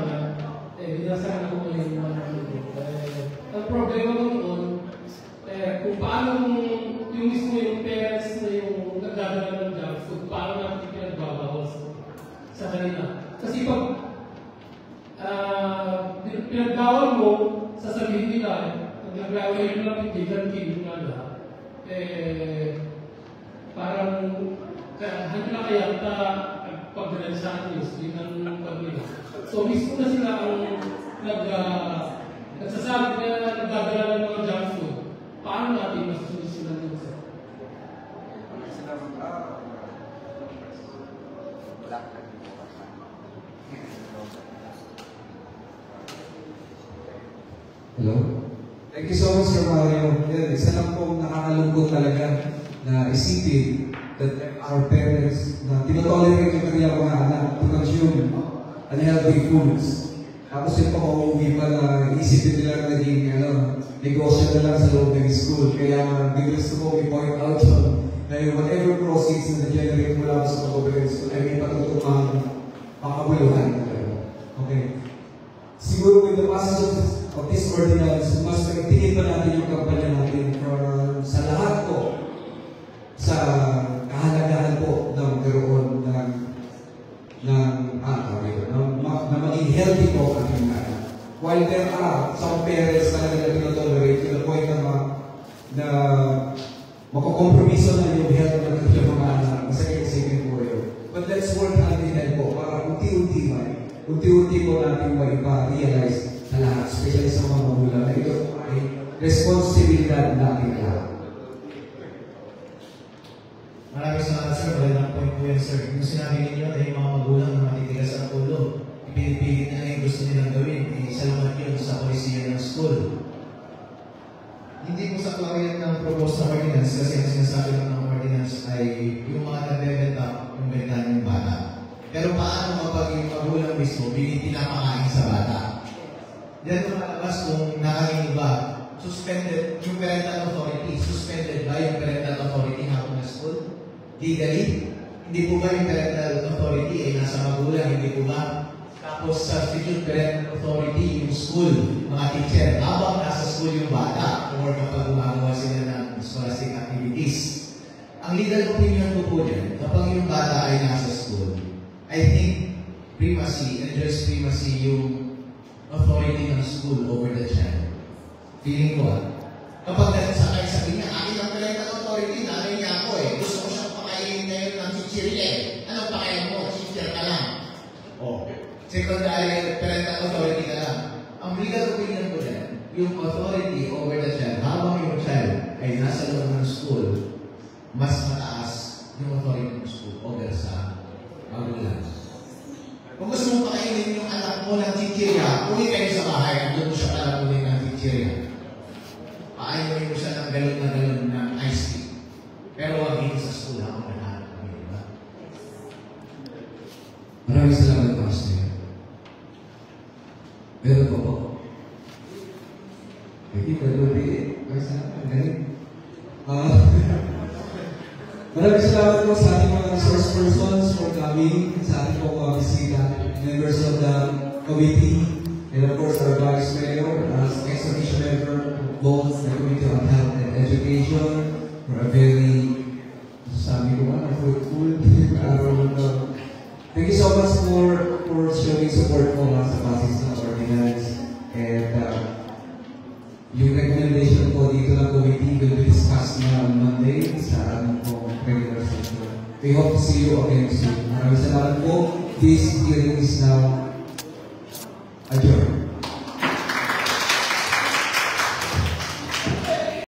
binasa ko yung mga ang problema ko noon, kung paano yung mismo yung parents na yung nagdadala ng junk food, paano natin pinagbabawal sa kanila. Kasi pag pinagbawal mo, sasabihin nila, nagbawal yung lang hindi nga lahat, parang hanggang na kaya pagdalan sa atin, yun ang pag-nila. So mismo na sila ang nagsasabi na nagdadala ng mga junk food. Paano natin masusunod dun sir? Hello? Thank you so much, Sir Mario. Isa lang pong nakakalungkot talaga na isipin that our parents na tinotolerate yung kanyang mga anak to consume unhealthy foods. Tapos yung pang-uuwi pa na isipin nila naging negosyo na lang sa loob ng school. Kaya gusto ko i-point out na yung whatever proceeds na na-generate mula sa pag-government school ay may patutumang makabuluhan. Okay. Siguro with the passage of this ordinance, mas nagtingin pa natin yung kampanya natin from sa lahat ko while there are some parents na nag-tolerate to the point na makakompromiso na yung health ng kanilang mga anak na second po yun. But let's work hand in hand po para unti-unti po natin maipa-realize na lahat, especially sa mga magulang, na ito ay responsibilidad natin lahat. Maraming salamat sir, magandang point po yan sir. Yung sinabi ninyo na yung mga magulang na matitigas ang ulo, ipinipilit na yung gusto nilang gawin, salamat yun sa polisiya ng school. Hindi po sa klariyan ng proposed na ordinance kasi ang sinasabi lang ng ordinance ay yung mga nagbebenta, yung bentahan ng bata. Pero paano kapag yung magulang mismo pinapakain sa bata? Diyan lumalabas kung nakaking ba, suspended yung parental authority, suspended ba yung parental authority hapon na school? Legally? Hindi po ba yung parental authority ay nasa magulang, hindi po ba? Tapos substitute parental authority yung school, mga teacher, habang nasa school yung bata or kapag gumagawa sila ng scholastic activities. Ang legal opinion ko po dyan, kapag yung bata ay nasa school, I think primacy, enjoys primacy yung authority ng school over the child. Feeling ko kapag nasasakay sa kanya, akin ang parental authority, nanay niya ako eh. Gusto ko siyang pakainin ngayon ng chichirya eh. Anong pakain mo? Chichir ka lang. Secondary parental authority ka lang. Ang legal opinion ko yan, yung authority over the child, habang yung child ay nasa loob ng school, mas mataas yung authority ng school over sa magulang. Kung gusto mong pakainin yung anak mo ng chichirya, uwi kayo sa bahay, andun mo siya pala kunin ng chichirya. Paayawin mo siya ng galon na galon ng ice tea. Pero wag dito sa school habang naghahanap kami, diba? Maraming salamat, Pastor. Meron po po. Hindi pa lupi. Ay, salamat. Galing. Maraming salamat po sa ating mga resource persons for coming, sa ating po mga bisita, members of the committee, and of course our Vice Mayor, as ex-official member of both the Committee on Health and Education, for a very, sabi ko fruitful araw. Thank you so much for showing support po sa passage ng ordinance. And yung recommendation po dito ng committee will be discussed na on Monday sa aming po regular session. We hope to see you again soon. Maraming salamat po. This hearing is now adjourned.